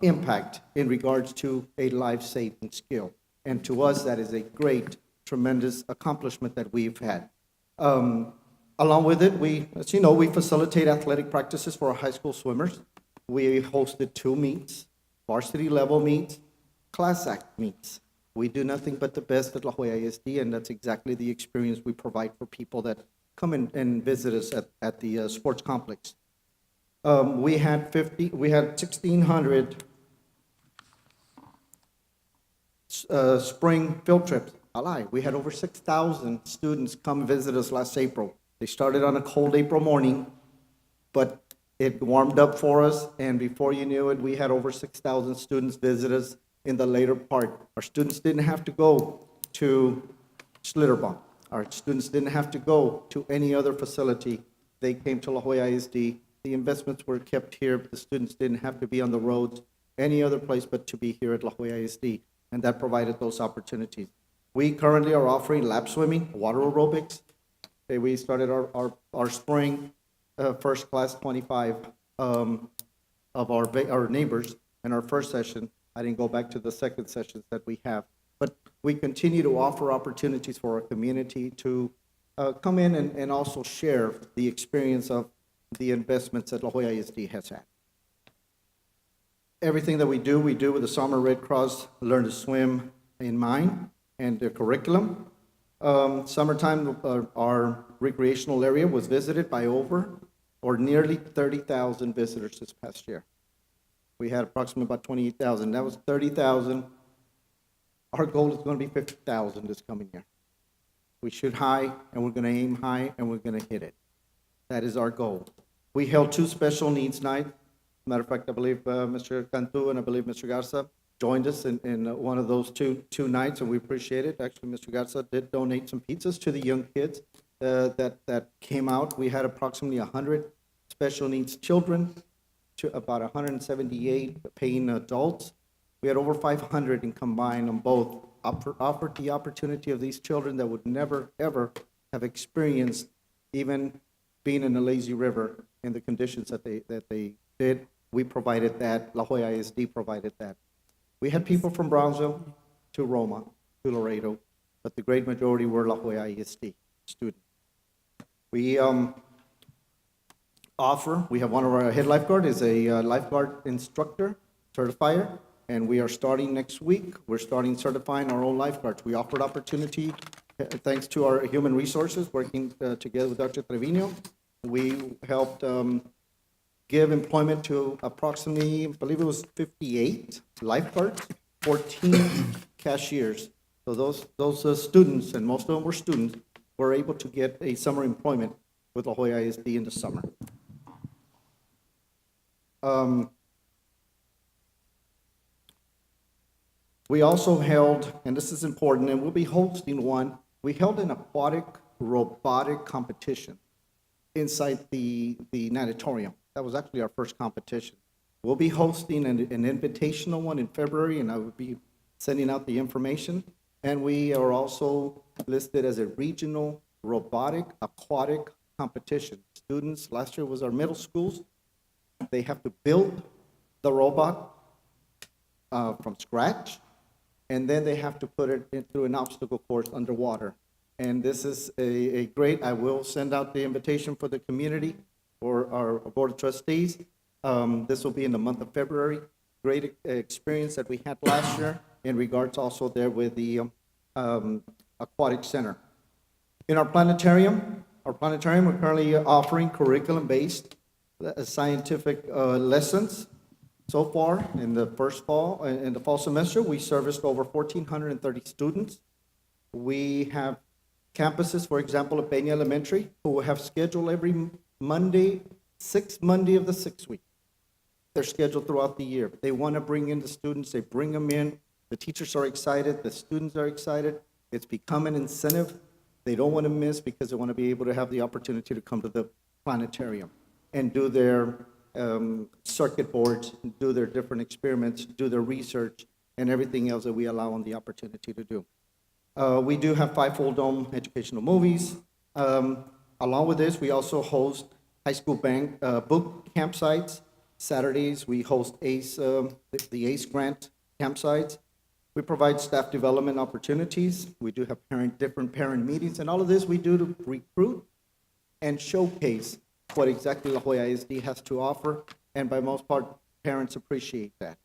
impact in regards to a life-saving skill. And to us, that is a great, tremendous accomplishment that we've had. Along with it, as you know, we facilitate athletic practices for our high school swimmers. We hosted 2 meets, varsity level meets, class act meets. We do nothing but the best at La Joya ISD, and that's exactly the experience we provide for people that come in and visit us at the sports complex. We had 1,600 spring field trips. I lie, we had over 6,000 students come visit us last April. They started on a cold April morning, but it warmed up for us, and before you knew it, we had over 6,000 students visit us in the later part. Our students didn't have to go to Schlitterbahn. Our students didn't have to go to any other facility. They came to La Joya ISD. The investments were kept here. The students didn't have to be on the roads any other place but to be here at La Joya ISD, and that provided those opportunities. We currently are offering lap swimming, water aerobics. Okay, we started our spring first class 25 of our neighbors in our first session. I didn't go back to the second sessions that we have. But we continue to offer opportunities for our community to come in and also share the experience of the investments that La Joya ISD has had. Everything that we do with the Summer Red Cross Learn to Swim in mind and their curriculum. Summertime, our recreational area was visited by nearly 30,000 visitors this past year. We had approximately about 28,000. That was 30,000. Our goal is going to be 50,000 this coming year. We shoot high, and we're going to aim high, and we're going to hit it. That is our goal. We held 2 special needs nights. Matter of fact, I believe Mr. Cantu and I believe Mr. Garza joined us in one of those two nights, and we appreciate it. Actually, Mr. Garza did donate some pizzas to the young kids that came out. We had approximately 100 special needs children to about 178 paying adults. We had over 500 in combined on both, offered the opportunity of these children that would never, ever have experienced even being in a lazy river in the conditions that they did. We provided that. La Joya ISD provided that. We had people from Brownsville to Roma to Laredo, but the great majority were La Joya ISD students. We have one of our head lifeguard is a lifeguard instructor, certifier, and we are starting next week. We're starting certifying our own lifeguards. We offered opportunity, thanks to our human resources, working together with Dr. Trevino. We helped give employment to approximately, I believe it was 58 lifeguards, 14 cashiers. So those students, and most of them were students, were able to get a summer employment with La Joya ISD in the summer. We also held, and this is important, and we'll be hosting one, we held an aquatic robotic competition inside the natatorium. That was actually our first competition. We'll be hosting an invitational one in February, and I will be sending out the information. And we are also listed as a regional robotic aquatic competition. Students, last year was our middle schools. They have to build the robot from scratch, and then they have to put it through an obstacle course underwater. And this is a great, I will send out the invitation for the community or our Board of Trustees. This will be in the month of February. Great experience that we had last year in regards also there with the Aquatic Center. In our planetarium, we're currently offering curriculum-based scientific lessons. So far, in the fall semester, we serviced over 1,430 students. We have campuses, for example, at Peña Elementary, who have scheduled every Monday, 6th Monday of the 6th week. They're scheduled throughout the year. They want to bring in the students, they bring them in. The teachers are excited, the students are excited. It's become an incentive they don't want to miss because they want to be able to have the opportunity to come to the planetarium and do their circuit boards, do their different experiments, do their research, and everything else that we allow them the opportunity to do. We do have 5 full dome educational movies. Along with this, we also host high school book campsites. Saturdays, we host the ACE grant campsites. We provide staff development opportunities. We do have different parent meetings, and all of this we do to recruit and showcase what exactly La Joya ISD has to offer, and by most part, parents appreciate that.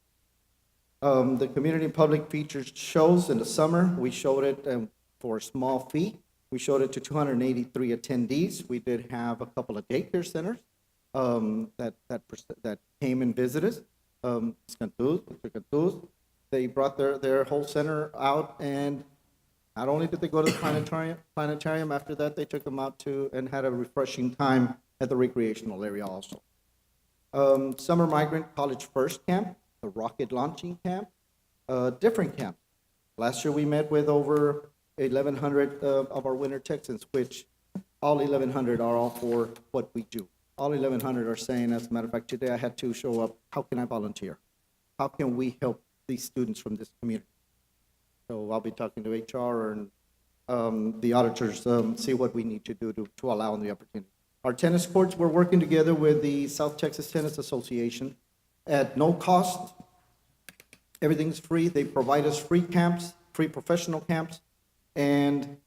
The community public features shows in the summer, we showed it for a small fee. We showed it to 283 attendees. We did have a couple of daycare centers that came and visited us. Mr. Cantuz, they brought their whole center out, and not only did they go to the planetarium, after that, they took them out to and had a refreshing time at the recreational area also. Summer Migrant College First Camp, the rocket launching camp, different camp. Last year, we met with over 1,100 of our winter Texans, which all 1,100 are all for what we do. All 1,100 are saying, as a matter of fact, today I had to show up, how can I volunteer? How can we help these students from this community? So I'll be talking to HR and the auditors, see what we need to do to allow the opportunity. Our tennis courts, we're working together with the South Texas Tennis Association at no cost. Everything's free. They provide us free camps, free professional camps, and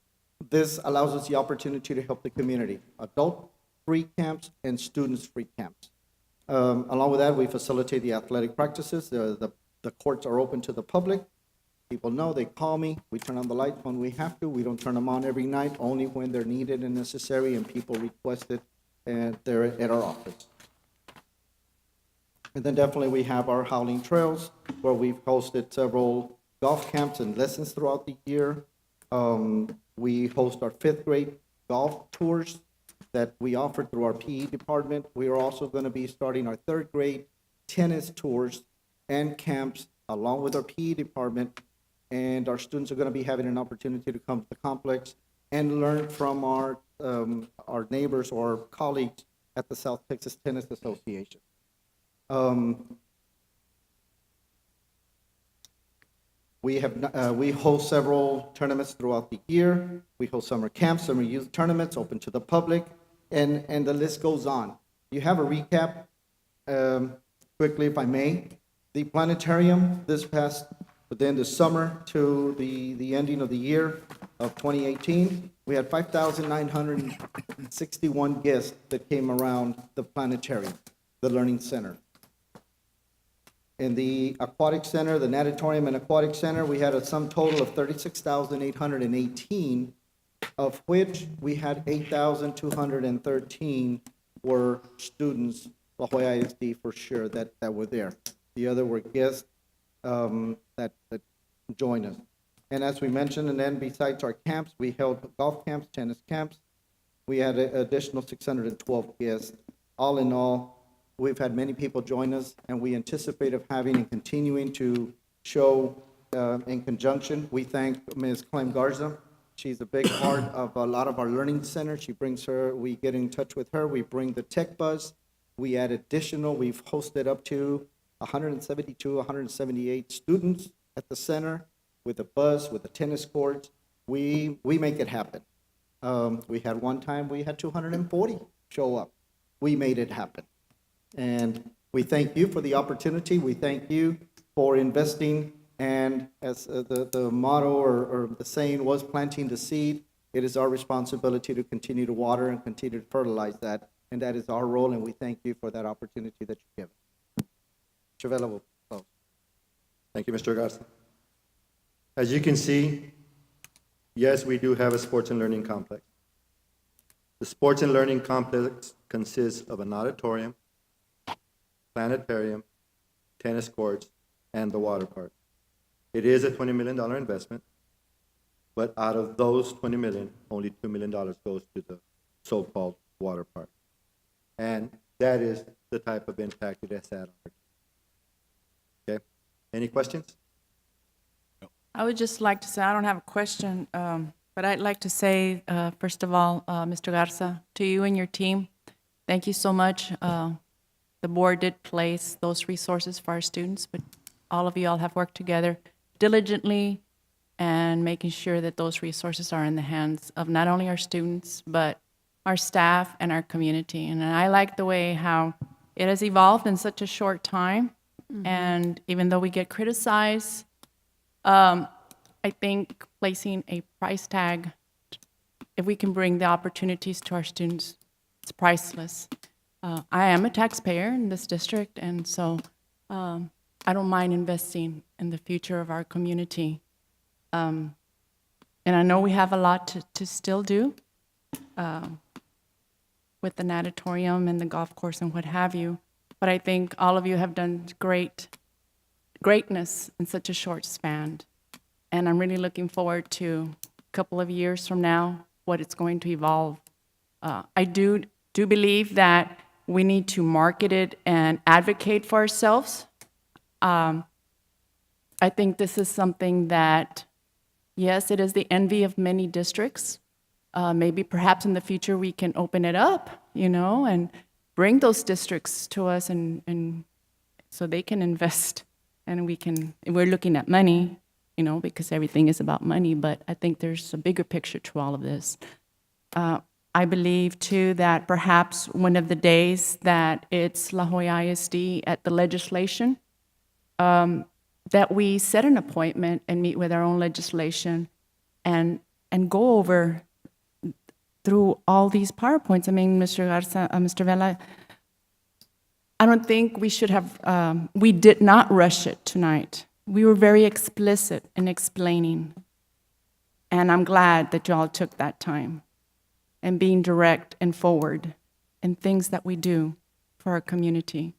this allows us the opportunity to help the community. Adult free camps and students free camps. Along with that, we facilitate the athletic practices. The courts are open to the public. People know, they call me, we turn on the lights when we have to. We don't turn them on every night, only when they're needed and necessary and people request it, and they're at our office. And then definitely we have our Howling Trails, where we've hosted several golf camps and lessons throughout the year. We host our 5th grade golf tours that we offer through our PE department. We are also going to be starting our 3rd grade tennis tours and camps along with our PE department. And our students are going to be having an opportunity to come to the complex and learn from our neighbors or colleagues at the South Texas Tennis Association. We host several tournaments throughout the year. We host summer camps, summer youth tournaments open to the public, and the list goes on. You have a recap, quickly, if I may. The planetarium this past, within the summer to the ending of the year of 2018, we had 5,961 guests that came around the planetarium, the Learning Center. In the Aquatic Center, the Natatorium and Aquatic Center, we had a sum total of 36,818, of which we had 8,213 were students, La Joya ISD for sure, that were there. The other were guests that joined us. And as we mentioned, and then besides our camps, we held golf camps, tennis camps. We had an additional 612 guests. All in all, we've had many people join us, and we anticipate of having and continuing to show in conjunction. We thank Ms. Clem Garza. She's a big part of a lot of our learning centers. She brings her, we get in touch with her. We bring the tech bus. We add additional, we've hosted up to 172, 178 students at the center with a bus, with a tennis court. We make it happen. We had one time, we had 240 show up. We made it happen. And we thank you for the opportunity. We thank you for investing. And as the motto or the saying was, planting the seed, it is our responsibility to continue to water and continue to fertilize that. And that is our role, and we thank you for that opportunity that you give us. Chavela will close.
Thank you, Mr. Garza. As you can see, yes, we do have a sports and learning complex. The sports and learning complex consists of an auditorium, planetarium, tennis courts, and the water park. It is a $20 million investment, but out of those $20 million, only $2 million goes to the so-called water park. And that is the type of impact it has had on our kids. Okay, any questions?
I would just like to say, I don't have a question, but I'd like to say, first of all, Mr. Garza, to you and your team, thank you so much. The board did place those resources for our students, but all of you all have worked together diligently and making sure that those resources are in the hands of not only our students, but our staff and our community. And I like the way how it has evolved in such a short time. And even though we get criticized, I think placing a price tag, if we can bring the opportunities to our students, it's priceless. I am a taxpayer in this district, and so I don't mind investing in the future of our community. And I know we have a lot to still do with the natatorium and the golf course and what have you, but I think all of you have done greatness in such a short span. And I'm really looking forward to a couple of years from now, what it's going to evolve. I do believe that we need to market it and advocate for ourselves. I think this is something that, yes, it is the envy of many districts. Maybe perhaps in the future we can open it up, and bring those districts to us and so they can invest and we're looking at money, because everything is about money, but I think there's a bigger picture to all of this. I believe too that perhaps one of the days that it's La Joya ISD at the legislation, that we set an appointment and meet with our own legislation and go over through all these PowerPoints. I mean, Mr. Garza, Mr. Vela, I don't think we should have, we did not rush it tonight. We were very explicit in explaining. And I'm glad that y'all took that time and being direct and forward in things that we do for our community.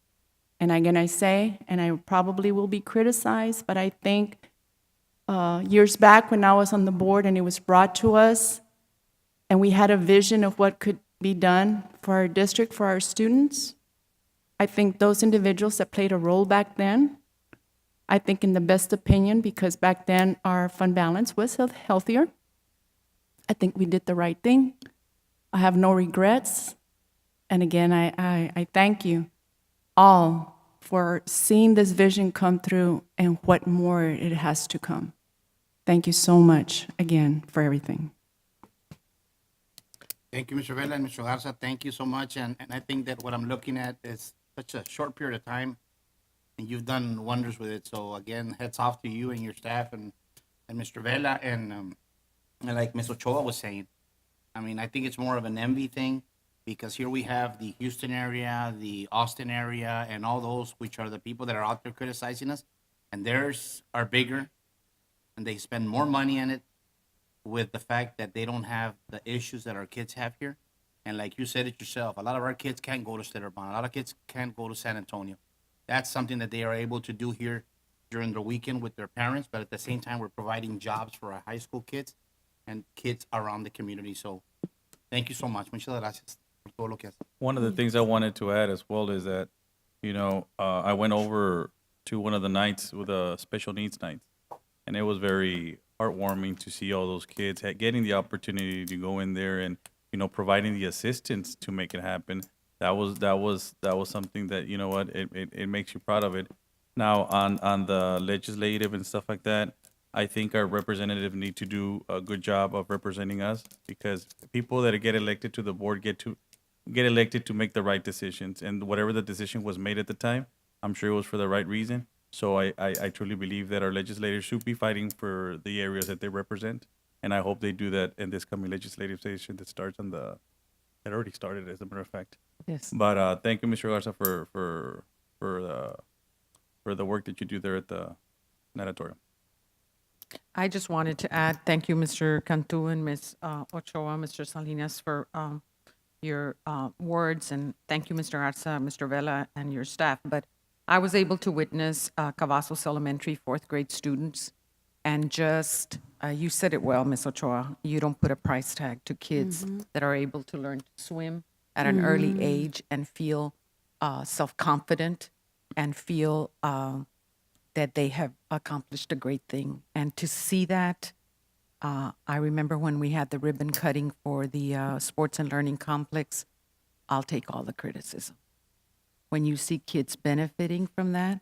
And again, I say, and I probably will be criticized, but I think years back when I was on the board and it was brought to us, and we had a vision of what could be done for our district, for our students, I think those individuals that played a role back then, I think in the best opinion, because back then our fund balance was healthier, I think we did the right thing. I have no regrets. And again, I thank you all for seeing this vision come through and what more it has to come. Thank you so much again for everything.
Thank you, Mr. Vela and Mr. Garza. Thank you so much. And I think that what I'm looking at is such a short period of time, and you've done wonders with it. So again, hats off to you and your staff and Mr. Vela. And like Ms. Ochoa was saying, I mean, I think it's more of an envy thing, because here we have the Houston area, the Austin area, and all those which are the people that are out there criticizing us, and theirs are bigger, and they spend more money on it with the fact that they don't have the issues that our kids have here. And like you said it yourself, a lot of our kids can't go to Schlitterbahn. A lot of kids can't go to San Antonio. That's something that they are able to do here during the weekend with their parents, but at the same time, we're providing jobs for our high school kids and kids around the community. So thank you so much. Muchas gracias por todo lo que haces.
One of the things I wanted to add as well is that, I went over to one of the nights with the special needs nights, and it was very heartwarming to see all those kids getting the opportunity to go in there and, providing the assistance to make it happen. That was something that, it makes you proud of it. Now on the legislative and stuff like that, I think our representatives need to do a good job of representing us, because people that get elected to the board get elected to make the right decisions, and whatever the decision was made at the time, I'm sure it was for the right reason. So I truly believe that our legislators should be fighting for the areas that they represent, and I hope they do that in this coming legislative session that starts it already started, as a matter of fact.
Yes.
But thank you, Mr. Garza, for the work that you do there at the natatorium.
I just wanted to add, thank you, Mr. Cantu and Ms. Ochoa, Mr. Salinas, for your words, and thank you, Mr. Garza, Mr. Vela, and your staff. But I was able to witness Cavazos Elementary fourth grade students, and just, you said it well, Ms. Ochoa, you don't put a price tag to kids that are able to learn to swim at an early age and feel self-confident and feel that they have accomplished a great thing. And to see that, I remember when we had the ribbon cutting for the Sports and Learning Complex, I'll take all the criticism. When you see kids benefiting from that,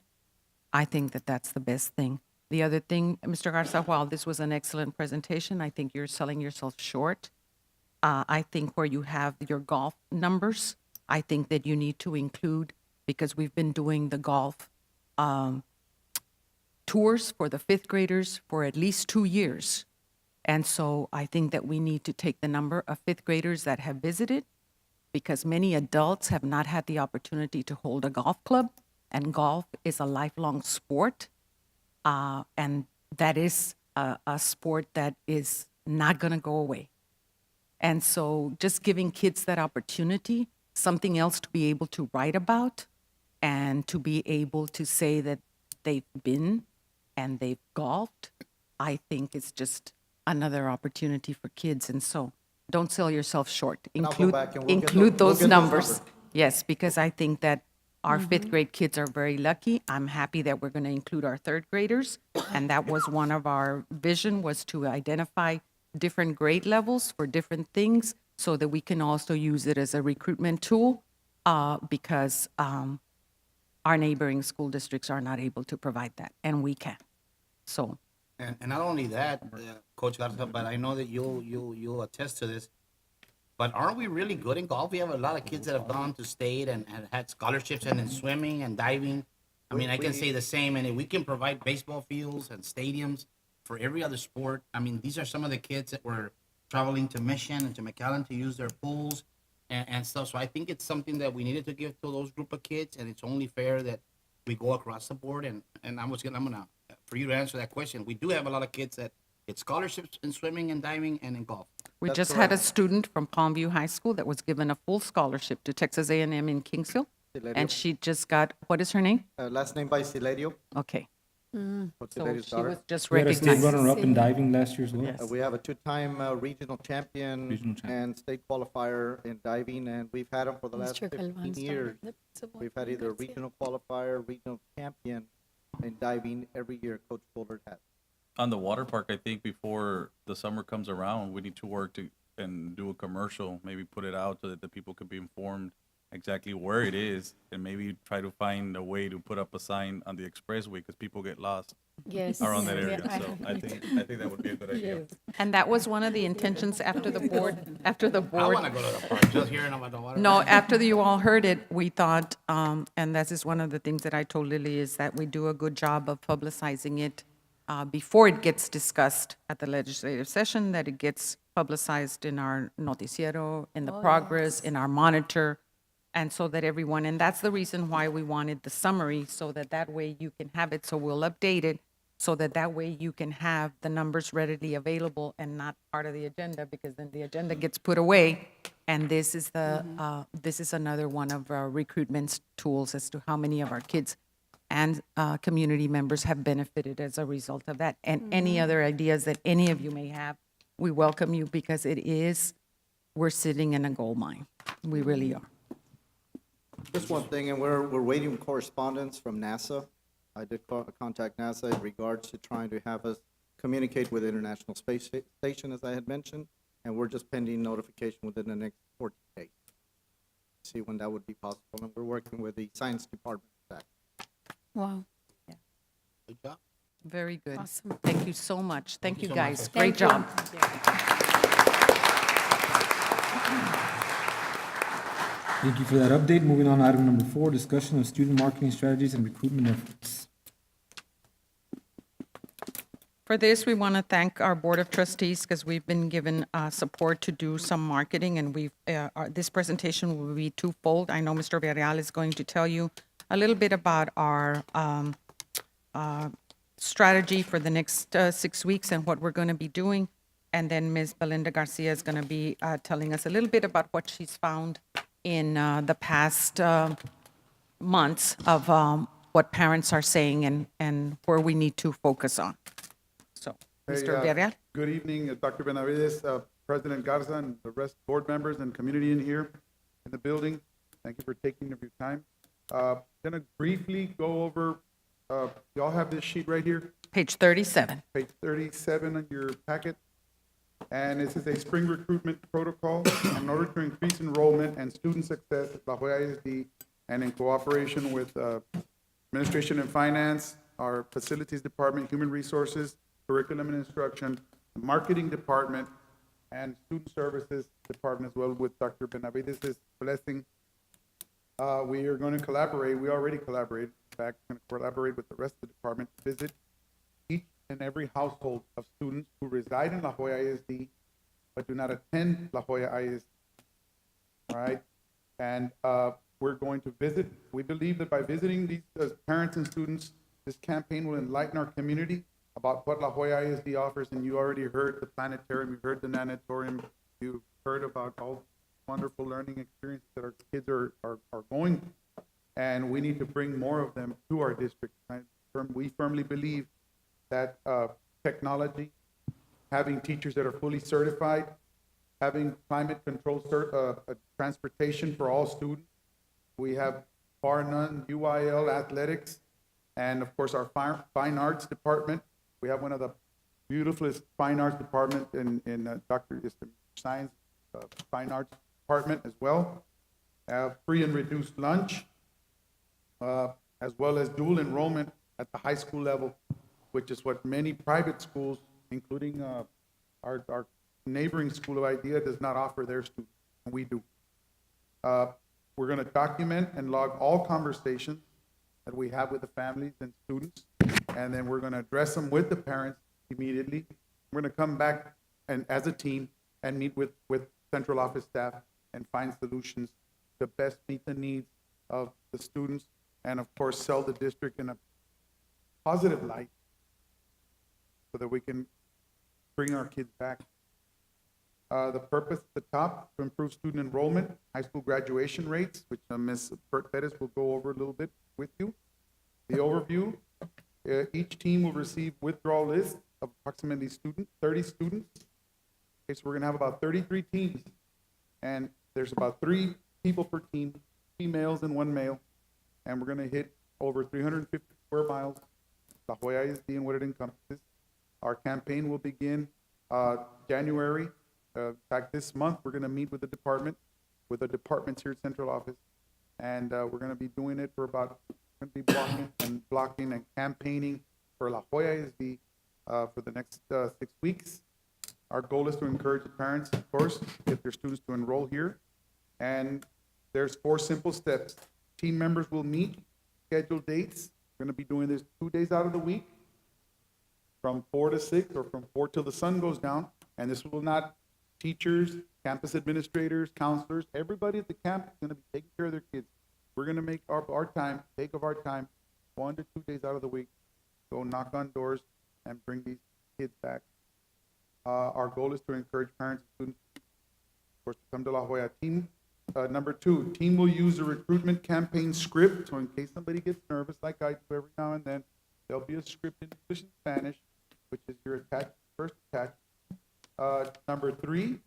I think that that's the best thing. The other thing, Mr. Garza, while this was an excellent presentation, I think you're selling yourself short. I think where you have your golf numbers, I think that you need to include, because we've been doing the golf tours for the fifth graders for at least 2 years. And so I think that we need to take the number of fifth graders that have visited, because many adults have not had the opportunity to hold a golf club, and golf is a lifelong sport. And that is a sport that is not going to go away. And so just giving kids that opportunity, something else to be able to write about and to be able to say that they've been and they've golfed, I think is just another opportunity for kids. And so don't sell yourself short.
And I'll go back and we'll get
Include
we'll
those
get
numbers. Yes, because I think that our fifth grade kids are very lucky. I'm happy that we're going to include our third graders. And that was one of our vision, was to identify different grade levels for different things so that we can also use it as a recruitment tool, because our neighboring school districts are not able to provide that, and we can. So,
And not only that, Coach Garza, but I know that you'll attest to this. But aren't we really good in golf? We have a lot of kids that have gone to state and had scholarships and in swimming and diving. I mean, I can say the same, and if we can provide baseball fields and stadiums for every other sport. I mean, these are some of the kids that were traveling to Mission and to McAllen to use their pools and stuff. So I think it's something that we needed to give to those group of kids, and it's only fair that we go across the board. And I'm gonna for you to answer that question. We do have a lot of kids that get scholarships in swimming and diving and in golf.
we just had a student from Palmview High School that was given a full scholarship to Texas A&M in Kingsville, and she just got, what is her name?
Last name by Silerio.
Okay.
What's
So
Silerio's
she
daughter?
was just
We had a state
recognized.
runner-up in diving last year as well.
Yes.
We have a two-time regional champion
Regional champion.
and state qualifier in diving, and we've had them for the last
Mr.
15
Galvan
years.
started the principal.
We've had either a regional qualifier, regional champion in diving every year. Coach Bullard has.
On the water park, I think before the summer comes around, we need to work to and do a commercial, maybe put it out so that the people could be informed exactly where it is, and maybe try to find a way to put up a sign on the expressway, because people get lost
Yes.
around that
Yeah,
area. So I think that would be a good idea.
Yes.
And that was one of the intentions after the board,
I want to go to the park, just hearing about the water.
No, after you all heard it, we thought, and this is one of the things that I told Lily, is that we do a good job of publicizing it before it gets discussed at the legislative session, that it gets publicized in our noticiero, in the progress, in our monitor, and so that everyone, and that's the reason why we wanted the summary, so that that way you can have it, so we'll update it, so that that way you can have the numbers readily available and not part of the agenda, because then the agenda gets put away. And this is this is another one of our recruitment tools as to how many of our kids and community members have benefited as a result of that. And any other ideas that any of you may have, we welcome you, because we're sitting in a gold mine. We really are.
Just one thing, and we're waiting correspondence from NASA. I did contact NASA in regards to trying to have us communicate with the International Space Station, as I had mentioned, and we're just pending notification within the next 14 days. See when that would be possible, and we're working with the Science Department.
Wow.
Good job.
Very good.
Awesome.
Thank you so much. Thank you,
so much.
guys. Great
Thank you.
job.
Thank you for that update. Moving on to item number 4, discussion of student marketing strategies and recruitment efforts.
For this, we want to thank our Board of Trustees, because we've been given support to do some marketing, and this presentation will be twofold. I know Mr. Villarreal is going to tell you a little bit about our strategy for the next 6 weeks and what we're going to be doing. And then Ms. Belinda Garcia is going to be telling us a little bit about what she's found in the past months of what parents are saying and where we need to focus on. So, Mr. Villarreal?
Good evening, Dr. Benavides, President Garza, and the rest board members and community in here in the building. Thank you for taking your time. Gonna briefly go over, y'all have this sheet right here,
Page 37.
page 37 of your packet. And this is a spring recruitment protocol in order to increase enrollment and student success at La Jolla ISD, and in cooperation with Administration and Finance, our Facilities Department, Human Resources, Curriculum and Instruction, Marketing Department, and Student Services Department as well, with Dr. Benavides' blessing. We are going to collaborate, we already collaborate, in fact, going to collaborate with the rest of the department to visit in every household of students who reside in La Joya ISD but do not attend La Joya ISD. All right? And we're going to visit, we believe that by visiting these parents and students, this campaign will enlighten our community about what La Joya ISD offers. And you already heard the planetarium, you heard the nanatorium, you heard about all the wonderful learning experiences that our kids are going through. And we need to bring more of them to our district. We firmly believe that technology, having teachers that are fully certified, having climate control transportation for all students. We have bar none, UIL athletics, and of course our fine arts department. We have one of the beautifulest fine arts department in Dr. Science Fine Arts Department as well. Free and reduced lunch, as well as dual enrollment at the high school level, which is what many private schools, including our neighboring School of IDEA, does not offer their students, and we do. We're going to document and log all conversations that we have with the families and students, and then we're going to address them with the parents immediately. We're going to come back and as a team and meet with central office staff and find solutions to best meet the needs of the students, and of course sell the district in a positive light so that we can bring our kids back. The purpose at the top, to improve student enrollment, high school graduation rates, which Ms. Bert Pettis will go over a little bit with you. The overview, each team will receive withdrawal list of approximately 30 students. Okay, so we're gonna have about 33 teams, and there's about 3 people per team, females and 1 male, and we're gonna hit over 350 square miles, La Joya ISD and what it encompasses. Our campaign will begin January. In fact, this month, we're going to meet with the departments here at central office, and we're going to be doing it for about, we're going to be blocking and campaigning for La Joya ISD for the next 6 weeks. Our goal is to encourage the parents, of course, get their students to enroll here, and there's 4 simple steps. Team members will meet, schedule dates. We're going to be doing this 2 days out of the week, from 4 to 6 or from 4 till the sun goes down, and this will not, teachers, campus administrators, counselors, everybody at the camp is going to be taking care of their kids. We're going to make our time, take of our time, 1 to 2 days out of the week, go knock on doors and bring these kids back. Our goal is to encourage parents and students, of course, to come to La Joya. Team number 2, team will use a recruitment campaign script, so in case somebody gets nervous, like I do every now and then, there'll be a script in English and Spanish, which is your first attachment. Number 3,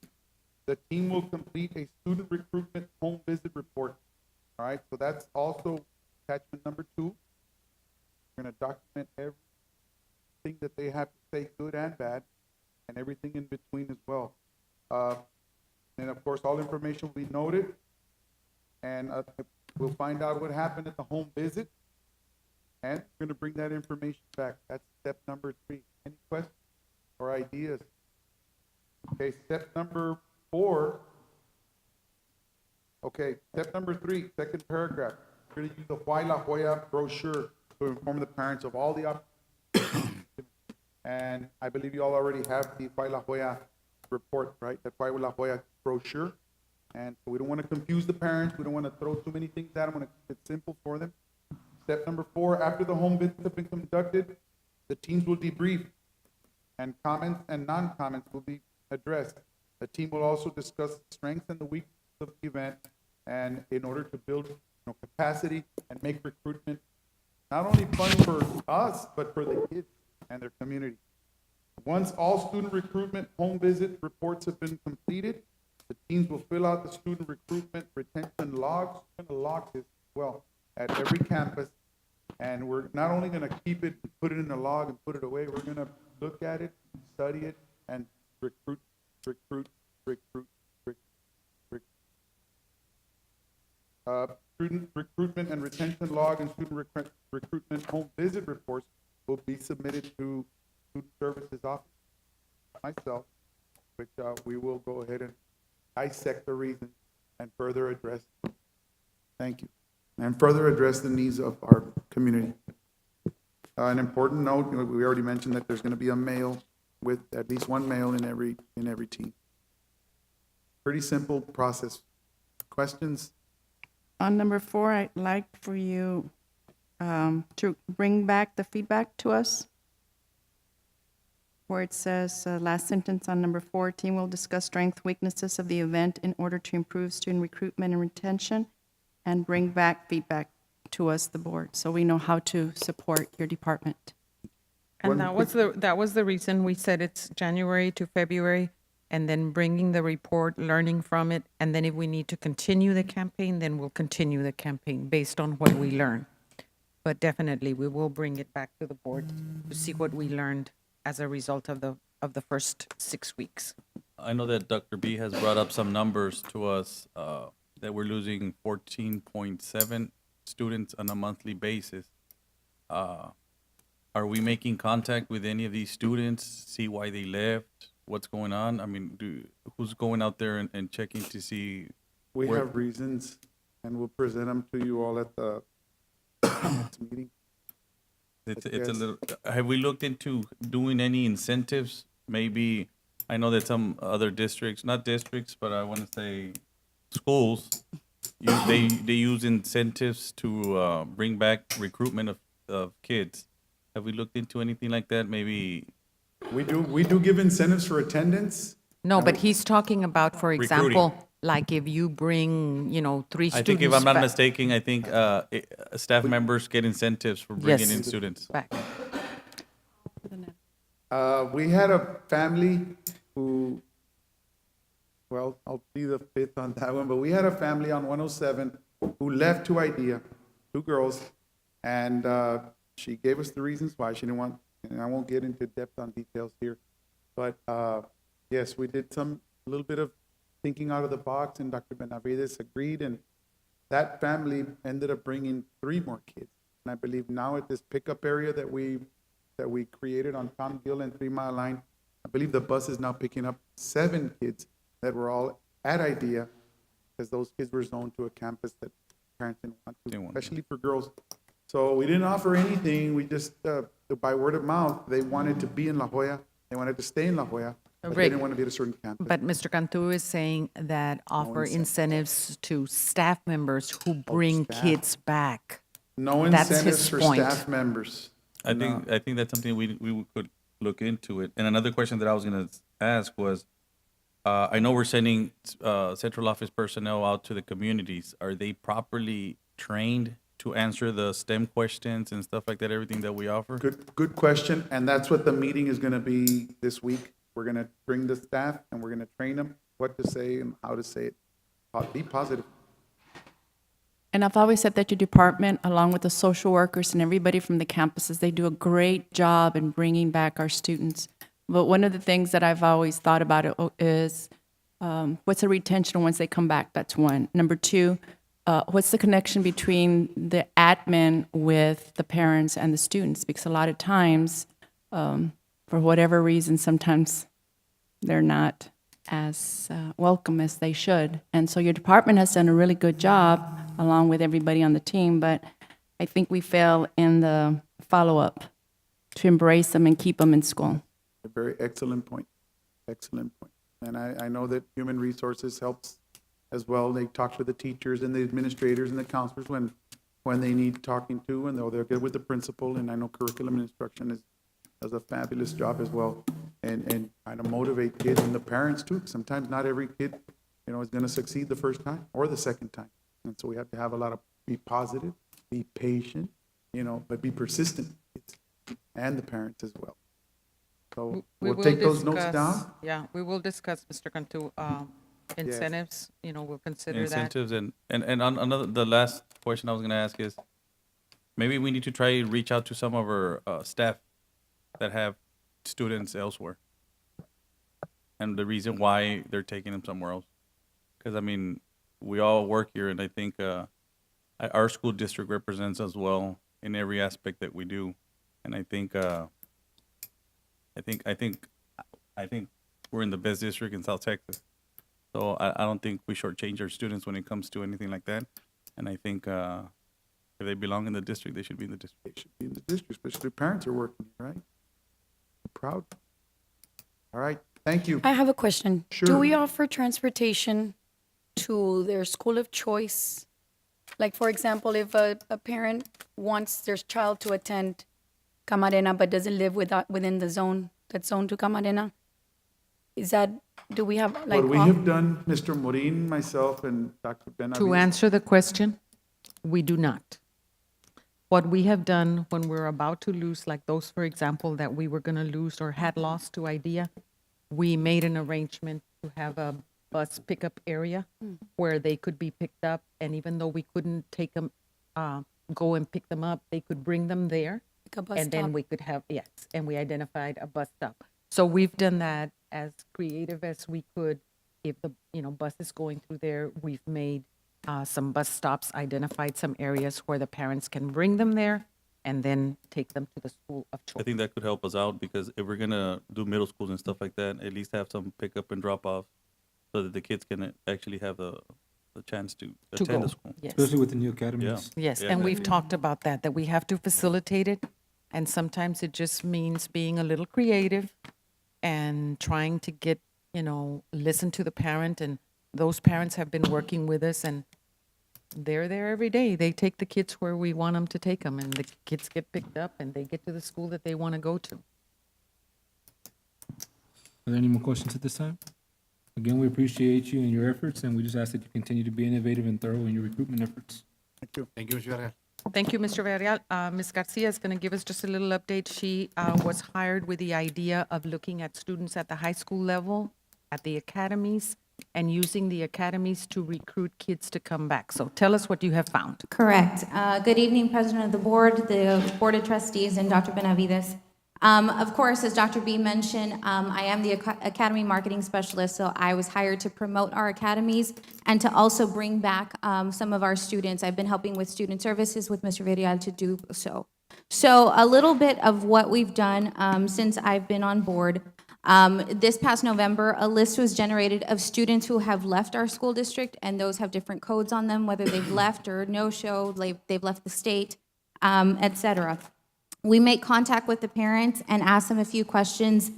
the team will complete a student recruitment home visit report. All right, so that's also attachment number 2. We're going to document everything that they have to say, good and bad, and everything in between as well. And of course, all information will be noted, and we'll find out what happened at the home visit, and we're going to bring that information back. That's step number 3. Any questions or ideas? Okay, step number 4. Okay, step number 3, second paragraph. We're going to use the Why La Joya brochure to inform the parents of all the opportunities. And I believe you all already have the Why La Joya report, right? The Why La Joya brochure. And so we don't want to confuse the parents. We don't want to throw too many things at them. We want to keep it simple for them. Step number 4, after the home visits have been conducted, the teams will debrief, and comments and non-comments will be addressed. The team will also discuss the strengths and the weaknesses of the event, and in order to build capacity and make recruitment not only fun for us, but for the kids and their community. Once all student recruitment home visit reports have been completed, the teams will fill out the student recruitment retention logs. We're going to log this as well at every campus, and we're not only going to keep it, put it in a log and put it away, we're going to look at it, study it, and recruit. Student recruitment and retention log and student recruitment home visit reports will be submitted to Student Services Office, myself, which we will go ahead and dissect the reasons and further address. Thank you. And further address the needs of our community. An important note, we already mentioned that there's going to be a male with at least one male in every team. Pretty simple process. Questions?
On number 4, I'd like for you to bring back the feedback to us, where it says, last sentence on number 4, team will discuss strengths, weaknesses of the event in order to improve student recruitment and retention, and bring back feedback to us, the board, so we know how to support your department.
One
And that was the reason we said it's January to February, and then bringing the report, learning from it, and then if we need to continue the campaign, then we'll continue the campaign based on what we learn. But definitely, we will bring it back to the board to see what we learned as a result of the first 6 weeks.
I know that Dr. B has brought up some numbers to us, that we're losing 14.7 students on a monthly basis. Are we making contact with any of these students, see why they left, what's going on? I mean, who's going out there and checking to see?
We
where-
have reasons, and we'll present them to you all at the next meeting.
It's a
Yes.
little, have we looked into doing any incentives? Maybe, I know that some other districts, not districts, but I want to say schools, they use incentives to bring back recruitment of kids. Have we looked into anything like that? Maybe
We do give incentives for attendance.
No, but he's talking about, for
Recruiting.
example, like if you bring, 3 students
I think if I'm not
back-
mistaken, I think staff members get incentives for bringing in
Yes.
students.
back.
We had a family who, well, I'll be the fifth on that one, but we had a family on 107 who left to IDEA, 2 girls, and she gave us the reasons why she didn't want, and I won't get into depth on details here, but yes, we did a little bit of thinking out of the box, and Dr. Benavides agreed, and that family ended up bringing 3 more kids. And I believe now at this pickup area that we created on Tom Gill and 3 Mile Line, I believe the bus is now picking up 7 kids that were all at IDEA, because those kids were zoned to a campus that parents didn't want to, especially for girls. So we didn't offer anything, we just, by word of mouth, they wanted to be in La Jolla, they wanted to stay in La Jolla, but they
Rick,
didn't want to be at a certain campus.
But Mr. Cantu is saying that offer incentives to staff members who bring
staff.
kids back.
No
That's
incentives
his
for
point.
staff members.
I think that's something we could look into it. And another question that I was gonna ask was, I know we're sending central office personnel out to the communities. Are they properly trained to answer the STEM questions and stuff like that, everything that we offer?
Good question, and that's what the meeting is gonna be this week. We're gonna bring the staff and we're gonna train them what to say and how to say it. Be positive.
And I've always said that your department, along with the social workers and everybody from the campuses, they do a great job in bringing back our students. But one of the things that I've always thought about it is, what's the retention once they come back? That's one. Number 2, what's the connection between the admin with the parents and the students? Because a lot of times, for whatever reason, sometimes they're not as welcome as they should. And so your department has done a really good job, along with everybody on the team, but I think we fail in the follow-up to embrace them and keep them in school.
A very excellent point, excellent point. And I know that Human Resources helps as well. They talk to the teachers and the administrators and the counselors when they need talking to, and they're good with the principal, and I know curriculum and instruction does a fabulous job as well, and trying to motivate kids and the parents too. Sometimes not every kid, is gonna succeed the first time or the second time. And so we have to have be positive, be patient, but be persistent, and the parents as well. So we'll take those notes down.
Yeah, we will discuss, Mr. Cantu, incentives, we'll consider that.
Incentives and on the last question I was gonna ask is, maybe we need to try to reach out to some of our staff that have students elsewhere, and the reason why they're taking them somewhere else. Because I mean, we all work here, and I think our school district represents us well in every aspect that we do, and I think we're in the best district in South Texas. So I don't think we shortchange our students when it comes to anything like that. And I think if If they belong in the district, they should be in the district.
They should be in the district, especially if parents are working, right? Proud. All right, thank you.
I have a question. Do
Sure.
we offer transportation to their school of choice? Like, for example, if a parent wants their child to attend Camarena but doesn't live within the zone, that's zoned to Camarena, do we have like?
What we have done, Mr. Morin, myself, and Dr. Benavides.
To answer the question, we do not. What we have done when we're about to lose, like those, for example, that we were going to lose or had lost to IDEA, we made an arrangement to have a bus pickup area where they could be picked up. And even though we couldn't take them, go and pick them up, they could bring them there.
Like a bus
And then
stop.
we could have, yes, and we identified a bus stop. So we've done that as creative as we could. If the, bus is going through there, we've made some bus stops, identified some areas where the parents can bring them there and then take them to the school of
I
choice.
think that could help us out because if we're gonna do middle schools and stuff like that, at least have some pickup and drop off so that the kids can actually have the chance to
To
attend
go,
the school.
yes.
Especially with the new academies.
Yes,
Yeah,
and we've
exactly.
talked about that we have to facilitate it. And sometimes it just means being a little creative and trying to get, listen to the parent. And those parents have been working with us and they're there every day. They take the kids where we want them to take them, and the kids get picked up and they get to the school that they want to go to.
Are there any more questions at this time? Again, we appreciate you and your efforts, and we just ask that you continue to be innovative and thorough in your recruitment efforts.
Thank you. Thank you, Mr. Vargas.
Thank you, Mr. Villarreal. Ms. Garcia is going to give us just a little update. She was hired with the idea of looking at students at the high school level, at the academies, and using the academies to recruit kids to come back. So tell us what you have found.
Correct. Good evening, President of the Board, the Board of Trustees, and Dr. Benavides. Of course, as Dr. B mentioned, I am the Academy Marketing Specialist, so I was hired to promote our academies and to also bring back some of our students. I've been helping with student services with Mr. Villarreal to do so. So a little bit of what we've done since I've been on board. This past November, a list was generated of students who have left our school district, and those have different codes on them, whether they've left or no-show, they've left the state, et cetera. We make contact with the parents and ask them a few questions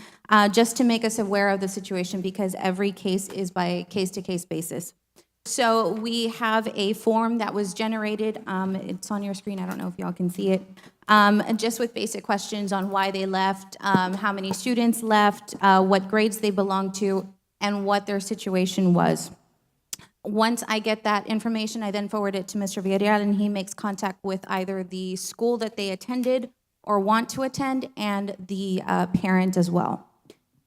just to make us aware of the situation, because every case is by a case-to-case basis. So we have a form that was generated. It's on your screen. I don't know if y'all can see it. Just with basic questions on why they left, how many students left, what grades they belong to, and what their situation was. Once I get that information, I then forward it to Mr. Villarreal, and he makes contact with either the school that they attended or want to attend and the parent as well.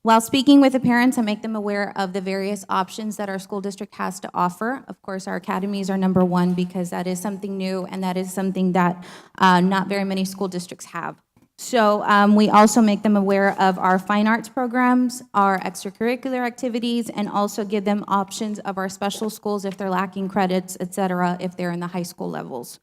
While speaking with the parents, I make them aware of the various options that our school district has to offer. Of course, our academies are number one because that is something new and that is something that not very many school districts have. So we also make them aware of our fine arts programs, our extracurricular activities, and also give them options of our special schools if they're lacking credits, et cetera, if they're in the high school levels.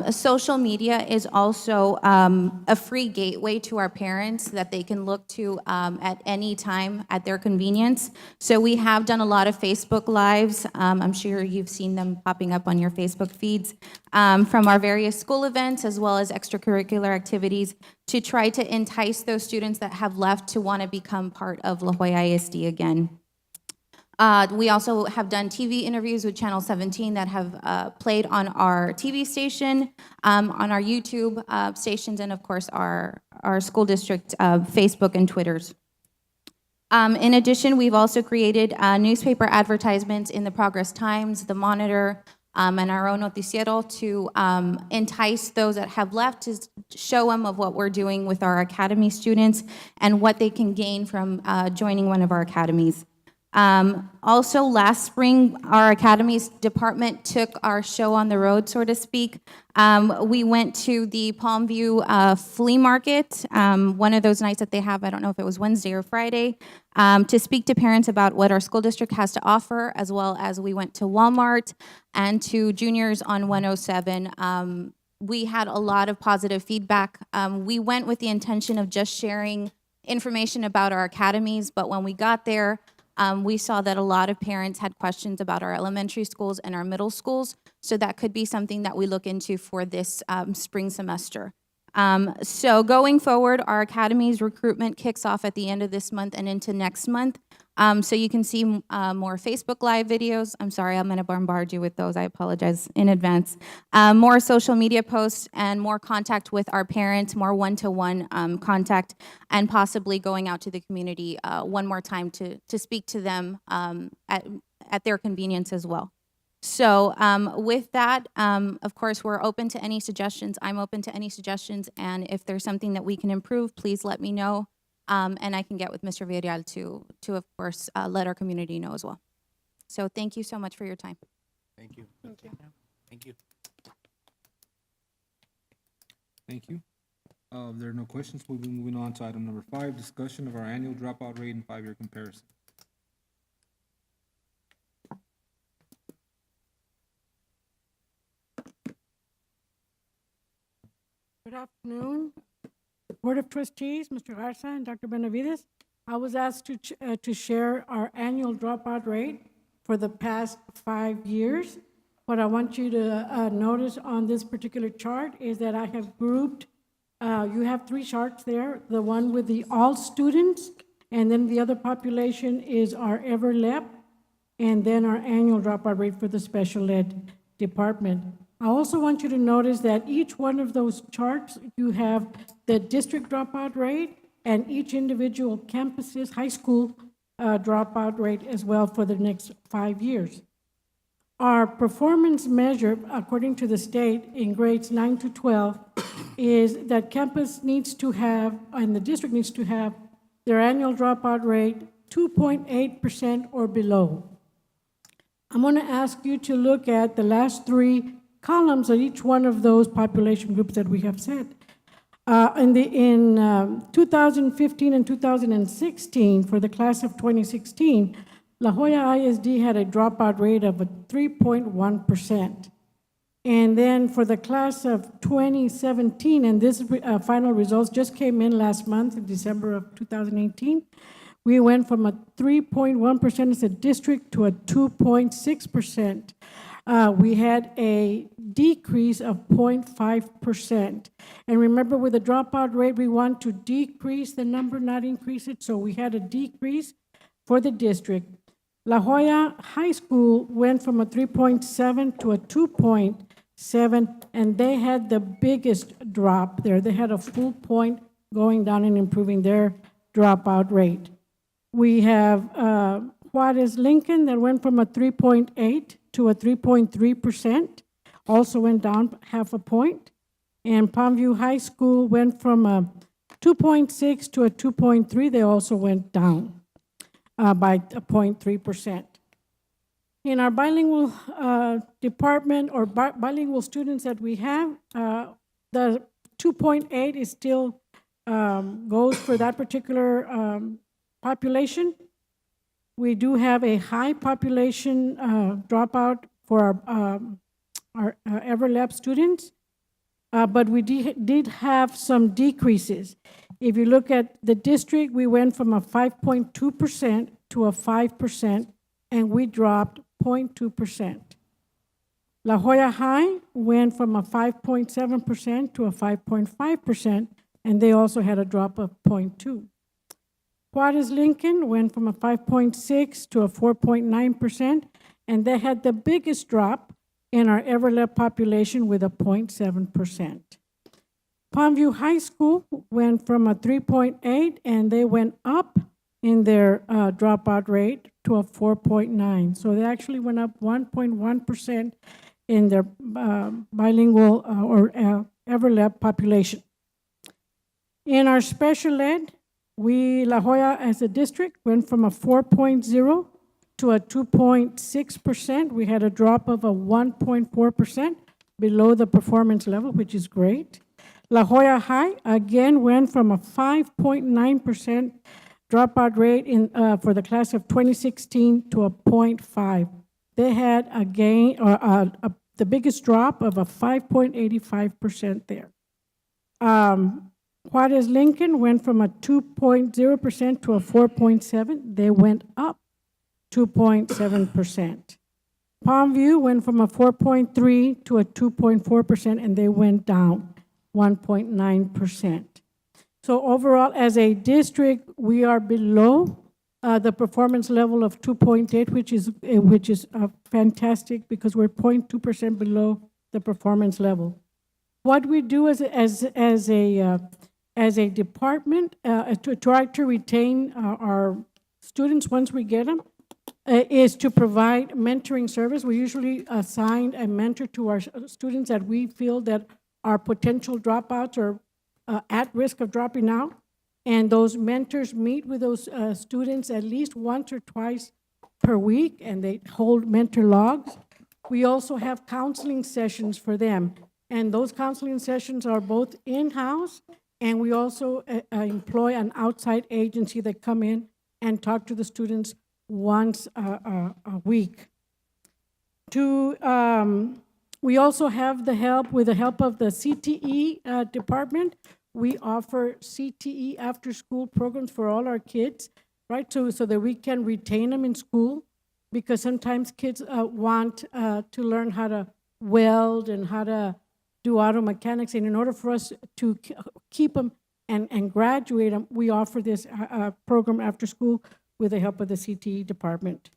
Social media is also a free gateway to our parents that they can look to at any time at their convenience. So we have done a lot of Facebook Lives. I'm sure you've seen them popping up on your Facebook feeds from our various school events as well as extracurricular activities to try to entice those students that have left to want to become part of La Jolla ISD again. We also have done TV interviews with Channel 17 that have played on our TV station, on our YouTube stations, and of course our school district Facebook and Twitters. In addition, we've also created newspaper advertisements in the Progress Times, the Monitor, and our own noticiero to entice those that have left, to show them of what we're doing with our academy students and what they can gain from joining one of our academies. Also, last spring, our academies department took our show on the road, so to speak. We went to the Palmview flea market, one of those nights that they have, I don't know if it was Wednesday or Friday, to speak to parents about what our school district has to offer, as well as we went to Walmart and to Juniors on 107. We had a lot of positive feedback. We went with the intention of just sharing information about our academies, but when we got there,
We saw that a lot of parents had questions about our elementary schools and our middle schools, so that could be something that we look into for this spring semester. So going forward, our academy's recruitment kicks off at the end of this month and into next month. So you can see more Facebook Live videos. I'm sorry, I'm going to bombard you with those. I apologize in advance. More social media posts and more contact with our parents, more one-to-one contact, and possibly going out to the community one more time to speak to them at their convenience as well. So with that, of course, we're open to any suggestions. I'm open to any suggestions, and if there's something that we can improve, please let me know. And I can get with Mr. Villarreal to of course, let our community know as well. So thank you so much for your time.
Thank you.
Thank you.
Thank you.
Thank you. If there are no questions, we'll be moving on to item number 5, discussion of our annual dropout rate and 5-year comparison.
Good afternoon, Board of Trustees, Mr. Garza and Dr. Benavides. I was asked to share our annual dropout rate for the past 5 years. What I want you to notice on this particular chart is that I have grouped, you have 3 charts there, the one with the all students, and then the other population is our EverLep, and then our annual dropout rate for the special ed department. I also want you to notice that each one of those charts, you have the district dropout rate and each individual campus's high school dropout rate as well for the next 5 years. Our performance measure, according to the state, in grades 9 to 12, is that campus needs to have, and the district needs to have, their annual dropout rate 2.8% or below. I'm going to ask you to look at the last 3 columns of each one of those population groups that we have set. In 2015 and 2016, for the class of 2016, La Jolla ISD had a dropout rate of 3.1%. And then for the class of 2017, and this final results just came in last month in December of 2018, we went from a 3.1% as a district to a 2.6%. We had a decrease of 0.5%. And remember, with the dropout rate, we want to decrease the number, not increase it. So we had a decrease for the district. La Jolla High School went from a 3.7 to a 2.7, and they had the biggest drop there. They had a full point going down and improving their dropout rate. We have Juarez Lincoln that went from a 3.8 to a 3.3%, also went down half a point. And Palmview High School went from a 2.6 to a 2.3. They also went down by 0.3%. In our bilingual department or bilingual students that we have, the 2.8 is still goes for that particular population. We do have a high population dropout for our EverLab students, but we did have some decreases. If you look at the district, we went from a 5.2% to a 5%, and we dropped 0.2%. La Jolla High went from a 5.7% to a 5.5%, and they also had a drop of 0.2%. Juarez Lincoln went from a 5.6 to a 4.9%, and they had the biggest drop in our EverLab population with a 0.7%. Palmview High School went from a 3.8, and they went up in their dropout rate to a 4.9. So they actually went up 1.1% in their bilingual or EverLab population. In our special ed, La Jolla as a district went from a 4.0 to a 2.6%. We had a drop of a 1.4% below the performance level, which is great. La Jolla High again went from a 5.9% dropout rate for the class of 2016 to a 0.5. They had a gain or the biggest drop of a 5.85% there. Juarez Lincoln went from a 2.0% to a 4.7%. They went up 2.7%. Palmview went from a 4.3 to a 2.4%, and they went down 1.9%. So overall, as a district, we are below the performance level of 2.8, which is fantastic because we're 0.2% below the performance level. What we do as a department to try to retain our students once we get them is to provide mentoring service. We usually assign a mentor to our students that we feel that are potential dropouts or at risk of dropping out. And those mentors meet with those students at least once or twice per week, and they hold mentor logs. We also have counseling sessions for them. And those counseling sessions are both in-house, and we also employ an outside agency that come in and talk to the students once a week. We also have with the help of the CTE department. We offer CTE after-school programs for all our kids, right? So that we can retain them in school, because sometimes kids want to learn how to weld and how to do auto mechanics, and in order for us to keep them and graduate them, we offer this program after school with the help of the CTE department.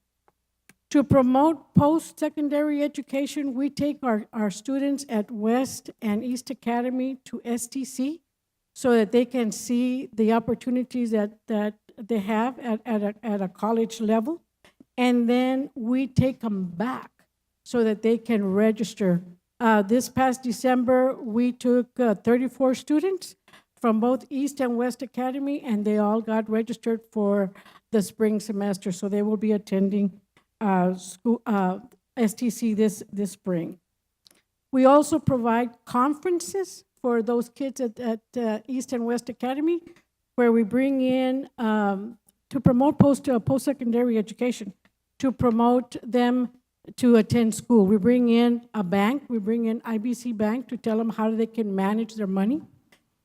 To promote post-secondary education, we take our students at West and East Academy to STC so that they can see the opportunities that they have at a college level. And then we take them back so that they can register. This past December, we took 34 students from both East and West Academy, and they all got registered for the spring semester. So they will be attending STC this spring. We also provide conferences for those kids at East and West Academy, where we bring in, to promote post-secondary education, to promote them to attend school. We bring in a bank, we bring in IBC Bank to tell them how they can manage their money.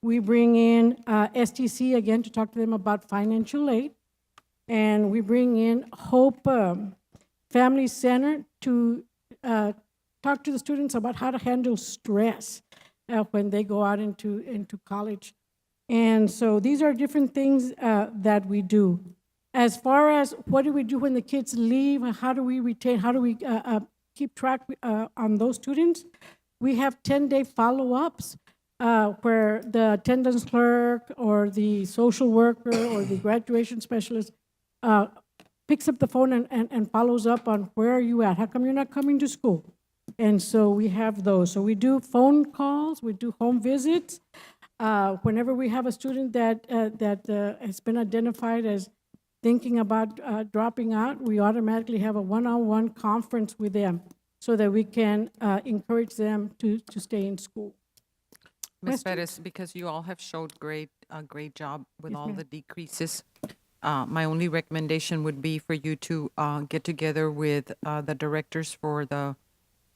We bring in STC again to talk to them about financial aid. And we bring in Hope Family Center to talk to the students about how to handle stress when they go out into college. And so these are different things that we do. As far as what do we do when the kids leave, how do we retain, how do we keep track on those students? We have 10-day follow-ups where the attendance clerk or the social worker or the graduation specialist picks up the phone and follows up on where are you at? How come you're not coming to school? And so we have those. So we do phone calls, we do home visits. Whenever we have a student that has been identified as thinking about dropping out, we automatically have a one-on-one conference with them so that we can encourage them to stay in school.
Ms. Perez, because you all have showed a great job with all the decreases, my only recommendation would be for you to get together with the directors for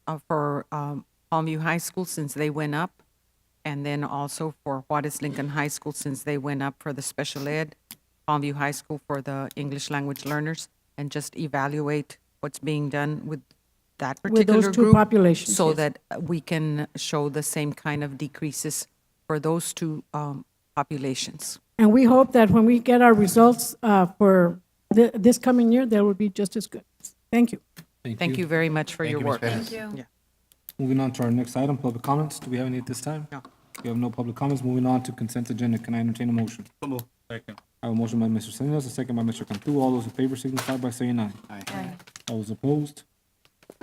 Palmview High School, since they went up, and then also for Juarez Lincoln High School, since they went up for the special ed, Palmview High School for the English language learners, and just evaluate what's being done with that particular
With those two
group,
populations,
so
yes.
that we can show the same kind of decreases for those two populations.
And we hope that when we get our results for this coming year, they will be just as good. Thank you.
Thank you very much for your
Ms.
work.
Perez.
Yeah.
Moving on to our next item, public comments. Do we have any at this time?
No.
We have no public comments. Moving on to consent agenda. Can I entertain a motion?
Second.
I have a motion by Mr. Salinas, a second by Mr. Cantu. All those in favor signify by saying aye.
Aye.
All those opposed?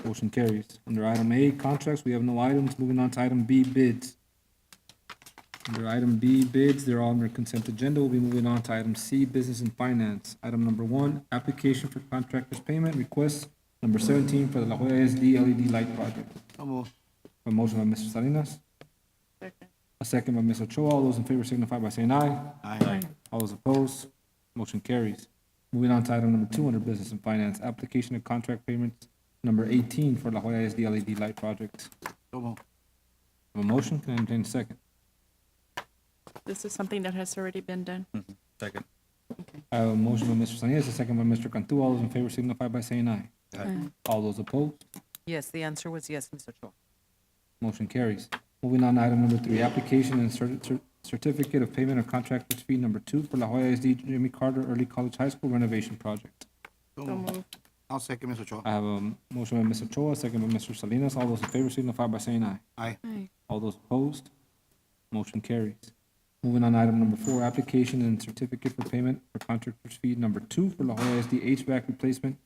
Motion carries. Under item A, contracts, we have no items. Moving on to item B, bids. Under item B, bids, they're all under consent agenda. We'll be moving on to item C, business and finance. Item number 1, application for contractors payment request number 17 for the La Jolla SD LED light project. A motion by Mr. Salinas. A second by Ms. Ochoa. All those in favor signify by saying aye.
Aye.
All those opposed? Motion carries. Moving on to item number 2 under business and finance, application of contract payments number 18 for La Jolla SD LED light project. Have a motion? Can I entertain a second?
This is something that has already been done.
Second.
I have a motion by Mr. Salinas, a second by Mr. Cantu. All those in favor signify by saying aye.
Aye.
All those opposed?
Yes, the answer was yes, Ms. Ochoa.
Motion carries. Moving on to item number 3, application and certificate of payment of contractor's fee number 2 for La Jolla ISD Jimmy Carter Early College High School renovation project.
So moved. I'll second, Ms. Ochoa.
I have a motion by Ms. Ochoa, a second by Mr. Salinas. All those in favor signify by saying aye.
Aye.
Aye.
All those opposed? Motion carries. Moving on to item number 4, application and certificate for payment for contractor's fee number 2 for La Jolla ISD HVAC replacement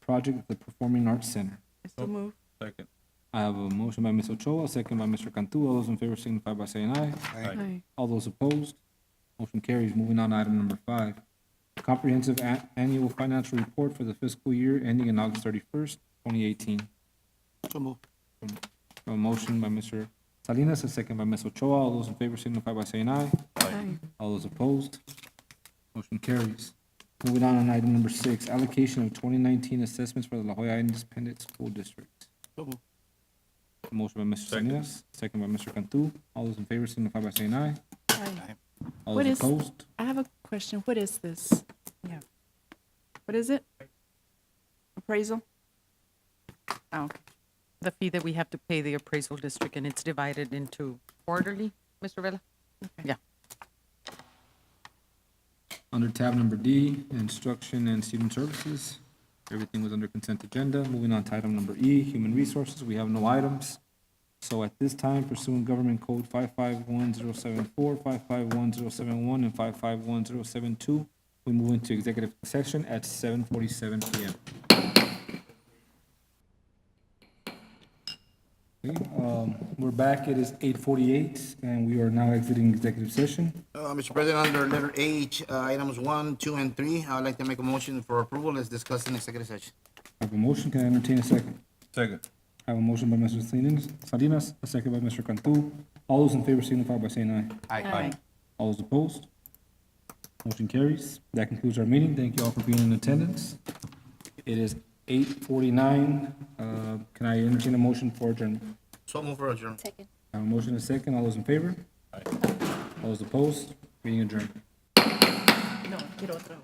project at the Performing Arts Center.
So moved.
Second.
I have a motion by Ms. Ochoa, a second by Mr. Cantu. All those in favor signify by saying aye.
Aye.
All those opposed? Motion carries. Moving on to item number 5, comprehensive annual financial report for the fiscal year ending on August 31st, 2018.
So moved.
A motion by Mr. Salinas, a second by Ms. Ochoa. All those in favor signify by saying aye.
Aye.
All those opposed? Motion carries. Moving on item number 6, allocation of 2019 assessments for the La Jolla Independent School District.
So moved.
A motion by Mr. Salinas, second by Mr. Cantu. All those in favor signify by saying aye.
Aye.
All
What
those
is-
opposed?
I have a question. What is this? Yeah. What is it? Appraisal? Oh, okay. The fee that we have to pay the appraisal district, and it's divided into quarterly, Mr. Vela? Yeah.
Under tab number D, instruction and student services, everything was under consent agenda. Moving on to item number E, human resources, we have no items. So at this time, pursuant Government Code 551074, 551071, and 551072, we move into executive session at 7:47 PM. Okay, we're back, it is 8:48, and we are now exiting executive session.
Mr. President, under letter H, items 1, 2, and 3, I would like to make a motion for approval as discussed in executive session.
I have a motion, can I entertain a second?
Second.
I have a motion by Mr. Salinas, a second by Mr. Cantu. All those in favor signify by saying aye.
Aye.
All those opposed? Motion carries. That concludes our meeting. Thank you all for being in attendance. It is 8:49. Can I entertain a motion for adjournment?
So move for adjournment.
Second.
I have a motion and a second. All those in favor? All those opposed? Meeting adjourned.
No, quiero otra.